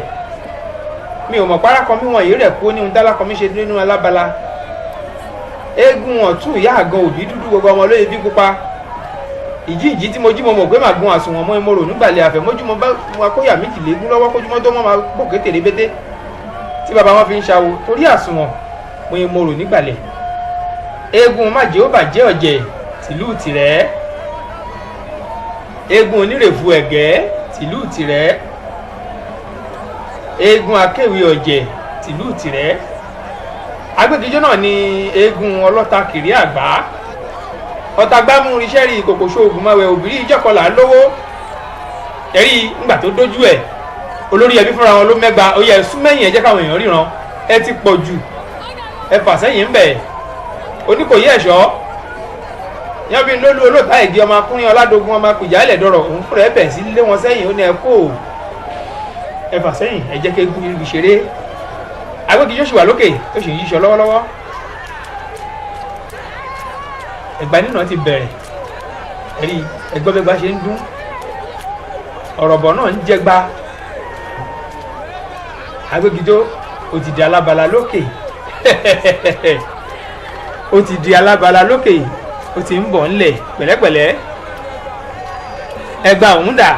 S1: mi ò mọ̀ párákọ mi wọ̀nyí rẹ̀ kú ní ohun tálákọ mi ṣe nínú alábala eégún ọ̀tún ìyá àgan òbí dúdú gbogbo ọmọ lóye bí pupa ìjí tí mo jí mo mọ̀ pé màá gun àsùnwọ̀n mọ́ ìmọ̀rò nígbàlẹ̀ àfẹ̀mọ́júmọ́ bá wọn kóyà méjìlélógún lọ́wọ́ kójúmọ́ tó mọ́ máa gbòkè tèrè bété tí bàbá wọn fi ń ṣàwo torí àsùnwọ̀n mo ìmọ̀rò nígbàlẹ̀ eégún májè ó bàjẹ́ ọ̀jẹ̀ tìlú Ìtìrẹ́ eégún onírèfù ẹ̀gẹ́ tìlú Ìtìrẹ́ eégún akéwì ọ̀jẹ̀ tìlú Ìtìrẹ́ Agbegijo náà ni eégún ọlọ́ta kiri àgbá ọ̀tá gbámú iṣẹ́ rí ìkòkò ṣoògùn máa wẹ òbírí ìjọkọlà lówó ẹ̀rí ńgbà tó dójú ẹ̀ olórí ẹbí fúnra wọn ló mẹ́gba oyè ẹ̀sùn mẹ́yìn ẹ̀ jẹ́ káwọn èèyàn ríran ẹ ti pọ̀ jù ẹ fà sẹ́yìn ń bẹ̀ Oníkòyí ẹ̀ṣọ́ yẹn bí lólu olóòtá ìgé ọmọ akúnrin ọládógún ọmọ apìjà ilẹ̀ dọ̀rọ̀ òun fúnra ẹ̀ bẹ̀ sí lé wọn sẹ́yìn ó ní ẹ kó ẹ fà sẹ́yìn ẹ jẹ́ kí eégún ibi ṣeré Agbegijo ṣì wà lókè tó sì ń yíṣọ lọ́wọ́lọ́wọ́ ẹ̀gbá nínà ti bẹ̀rẹ̀ ẹ̀rí ẹgbọ́bẹ́gbá ṣe ń dún ọ̀rọ̀bọ̀ náà ń jẹgba Agbegijo ó ti di alábala lókè ó ti di alábala lókè ó ti ń bọ̀ ńlẹ̀ pẹ̀lẹ́pẹ̀lẹ́ ẹgbà òun dà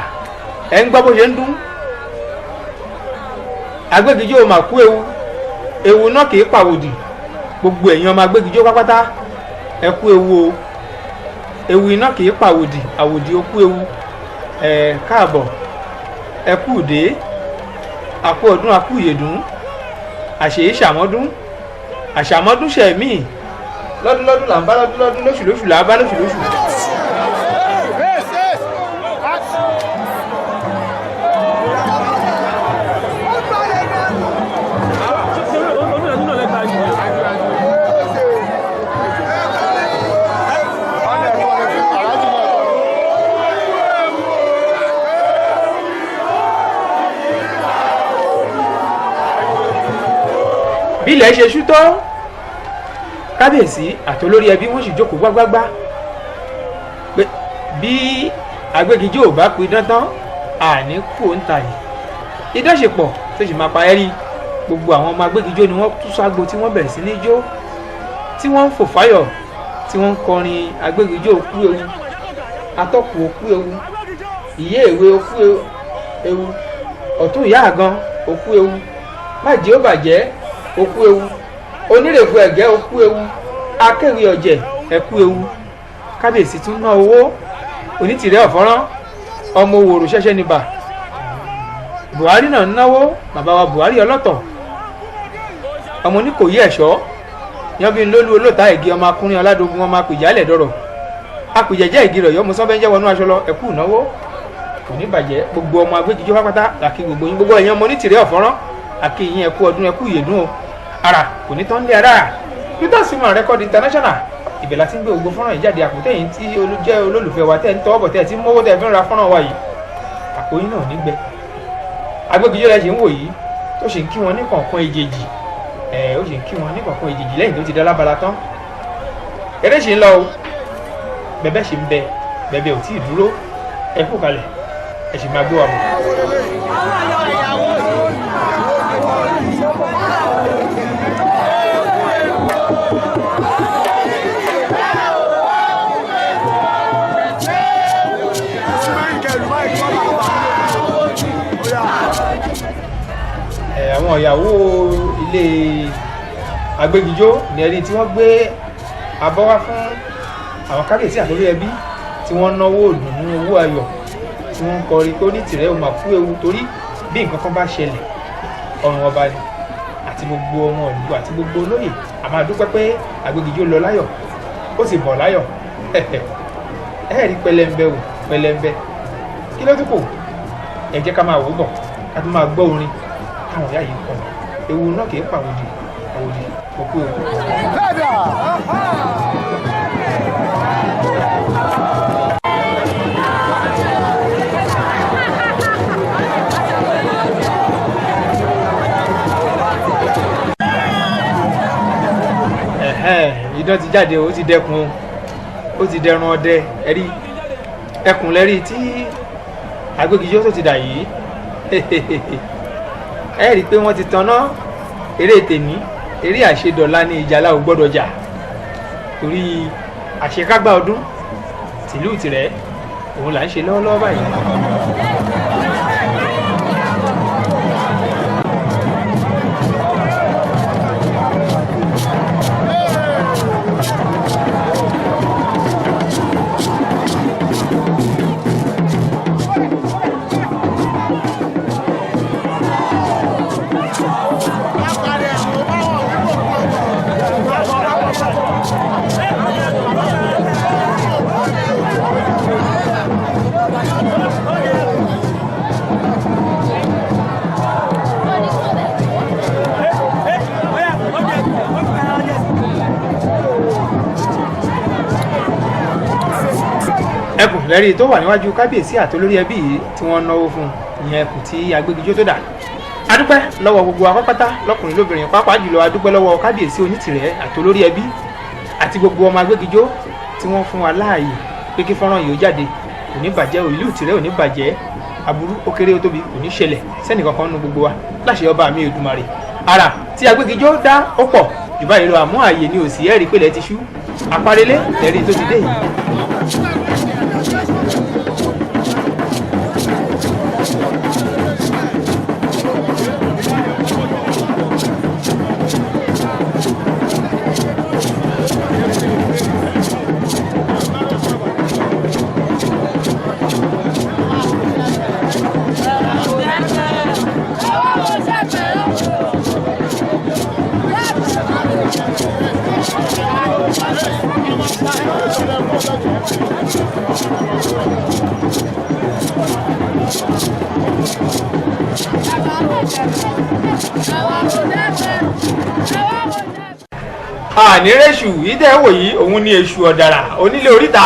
S1: ẹ ń gbọ́ bó ṣe ń dún Agbegijo ò mà kú ewu náà kì í pàwòdì gbogbo ẹ̀yin ọmọ Agbegijo pápátá ẹ kú ewu o ewu iná kì í pàwòdì àwòdì ó kú ewu káàbọ̀ ẹ kú òde àkú ọdún àkú ìyèdún àṣèyí ṣàmọ́dún àṣàmọ́dún ṣẹ̀mí lọ́dún là ń bá lọ́dún lóṣù là ń bá lóṣù. bí ilẹ̀ ṣe ṣú tó kábíyèsí àtolórí ẹbí wọ́n sì jókòó gbágbágbá pé bí Agbegijo ò bá pidán tán àní kú ó ń ta yìí ìdánṣepọ̀ tó sì máa pa ẹ́rí gbogbo àwọn ọmọ Agbegijo ni wọ́n tú ságbo tí wọ́n bẹ̀rẹ̀ sí ní jó tí wọ́n ń fò fáyọ̀ tí wọ́n ń kọrin Agbegijo òkú ewu atọ́kù òkú ewu ìyé èwe òkú ewu ọ̀tún ìyá àgan òkú ewu májè ó bàjẹ́ òkú ewu onírèfù ẹ̀gẹ́ òkú ewu akéwì ọ̀jẹ̀ ẹ̀kú ewu kábíyèsí tún ná owó Onítìrẹ́ ọ̀fọ́rán ọmọ òwòrò ṣẹ́ṣẹ́ níbà Buhari náà náwó bàbá wa Buhari ọlọ́tọ̀ ọmọ Oníkòyí ẹ̀ṣọ́ yan bí lólu olóòtá ìgé ọmọ akúnrin ọládógún ọmọ apìjà ilẹ̀ dọ̀rọ̀ apìjẹ̀jẹ́ ìgé rẹ̀ yọmọ sọ́bẹ́ńjẹ́ wọnú aṣọ lọ ẹ̀kú ìnáwó kò ní bàjẹ́ gbogbo ọmọ Agbegijo pápátá àkí gbogbo yín gbogbo ẹ̀yin ọmọ Onítìrẹ́ ọ̀fọ́rán àkí yín ẹ̀kú ọdún ẹ̀kú ìyèdún o ara kò ní tán lé ara Peter Simon Record International ibẹ̀ la ti ń gbé gbogbo fọ́nrán ìjáde àpótẹ́yìn tí jẹ́ olólùfẹ́ wa tẹ́ ń tọwọ́ bọ̀ tẹ́ ti ń mówó tẹ́ fi ń ra fọ́nrán wa yìí àpòyìn náà nígbẹ́ Agbegijo rẹ̀ ṣe ń wò yìí tó ṣe ń kí wọn ní kọ̀ọ̀kan èjèèjì ó ṣe ń kí wọn ní kọ̀ọ̀kan èjèèjì lẹ́yìn tó ti dá lábala tán eré ṣe ń lọ o bẹ̀bẹ̀ ṣe ń bẹ bẹ̀bẹ̀ ò tí ì dúró ẹ kú kalẹ̀ ẹ sì máa gbé wa bọ̀. àwọn ìyàwó ilé Agbegijo ní ẹni tí wọ́n gbé abọ́ wá fún àwọn kábíyèsí àtòrí ẹbí tí wọ́n náwó òdùnnú owó ayọ̀ tí wọ́n ń kọrin pé Onítìrẹ́ ò máa kú ewu torí bí nǹkan kan bá ṣẹlẹ̀ ọrùn ọba ni àti gbogbo ọmọ ìlú àti gbogbo olóyè a máa dúpẹ́ pé Agbegijo lọ láyọ̀ ó sì bọ̀ láyọ̀ ẹ̀ẹ́rí pẹlẹmbẹ wò pẹlẹmbẹ kí ló tún kù ẹ jẹ́ ká máa wò bọ̀ ká tún máa gbọ́ orin káwọn ìyá yìí kọ ewu náà kì í pàwòdì òkú òkú. Idán ti jáde ó ti dẹkun ó ti dẹrun ọdẹ ẹrí ẹkùn lẹ́rí tí Agbegijo tó ti dà yìí ẹ rí i pé wọ́n ti tanná eré tèmi eré àṣedọ̀la ní ìjàlá ò gbọ́dọ̀ jà torí àṣekágbá ọdún tìlú Ìtìrẹ òun là ń ṣe lọ́wọ́lọ́wọ́ báyìí. ẹkùn lẹ́rí tó wà níwájú kábíyèsí àti olórí ẹbí yìí tí wọ́n náwó fún ìyẹn ẹkùn tí Agbegijo tó dà. adúpẹ́ lọ́wọ́ gbogbo apápátá lọ́kùnrin lóbìnrin pàápàá jùlọ adúpẹ́ lọ́wọ́ kábíyèsí Onítìrẹ àti olórí ẹbí àti gbogbo ọmọ Agbegijo tí wọ́n fún wa láàyè pé kí fọ́nrán yìí ó jáde kò ní bàjẹ́ ìlú Ìtìrẹ ò ní bàjẹ́ aburú ó kéré ó tóbi kò ní ṣẹlẹ̀ sẹ́nìkankan nínú gbogbo wa láṣẹ ọba mi Èdùmàrè. ara tí Agbegijo dá ó pọ̀ jù báyìí lọ àmọ́ ààyè ni òsì ẹ̀rí pẹ̀lẹ́ ti ṣú àparelé lẹ́rí tó ti dé yìí. ànírèṣù yìí tẹ́ wò yìí òun ni èṣù ọ̀dàrà onílé oríta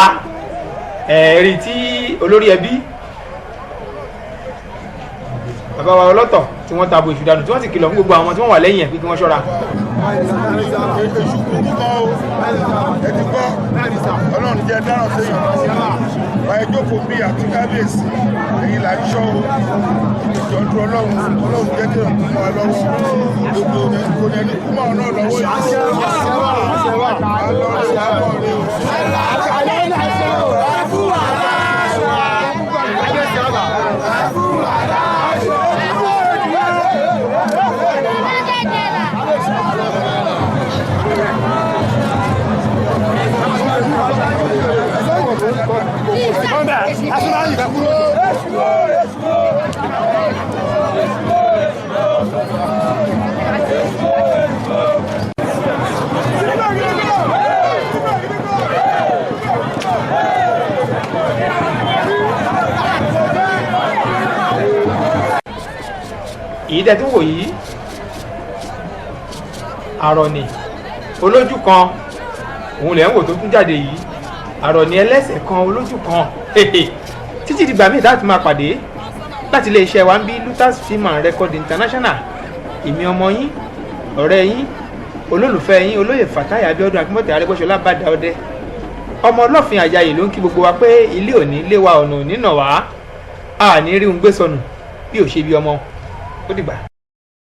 S1: ẹ̀rí tí olórí ẹbí bàbá wa ọlọ́tọ̀ tí wọ́n tabo èṣù dànù tí wọ́n sì kìlọ̀ fún gbogbo àwọn tí wọ́n wà lẹ́yìn ẹ̀ pé kí wọ́n ṣọ́ra.
S5: èṣù kúkú kọ́ o ẹ ti gbọ́ ọlọ́run jẹ́ dáràn séèyàn wà ẹ jókòó bí àti kábíyèsí èyí là ń ṣọ́ o ìjọ́jú ọlọ́run jẹ́ kí ọ̀kú mọ́ ọ lọ́wọ́ gbogbo kò ní ẹni kú mọ́ ọ náà lọ́wọ́
S1: ìdẹ tó wò yìí àrọ̀nì olójú kan òun lẹ̀ ń wò tó tún jáde yìí àrọ̀nì ẹlẹ́sẹ̀ kan olójú kan títí dìgbà míì láti máa pàdé láti ilé iṣẹ́ wa ń bí Lutas Film and Record International èmi ọmọ yín ọ̀rẹ́ yín olólùfẹ́ yín olóyè Fatai Abiodun Akínbọ̀tẹ̀ Arẹ́gbẹ́ṣọlá Bàdà Ọdẹ ọmọ ọlọ́fin àjàyè ló ń kí gbogbo wa pé ilé òní ilé wa ọ̀nà òní nà wá àní rí un gbé sọnù bí ò ṣe bí ọmọ ó dìgbà.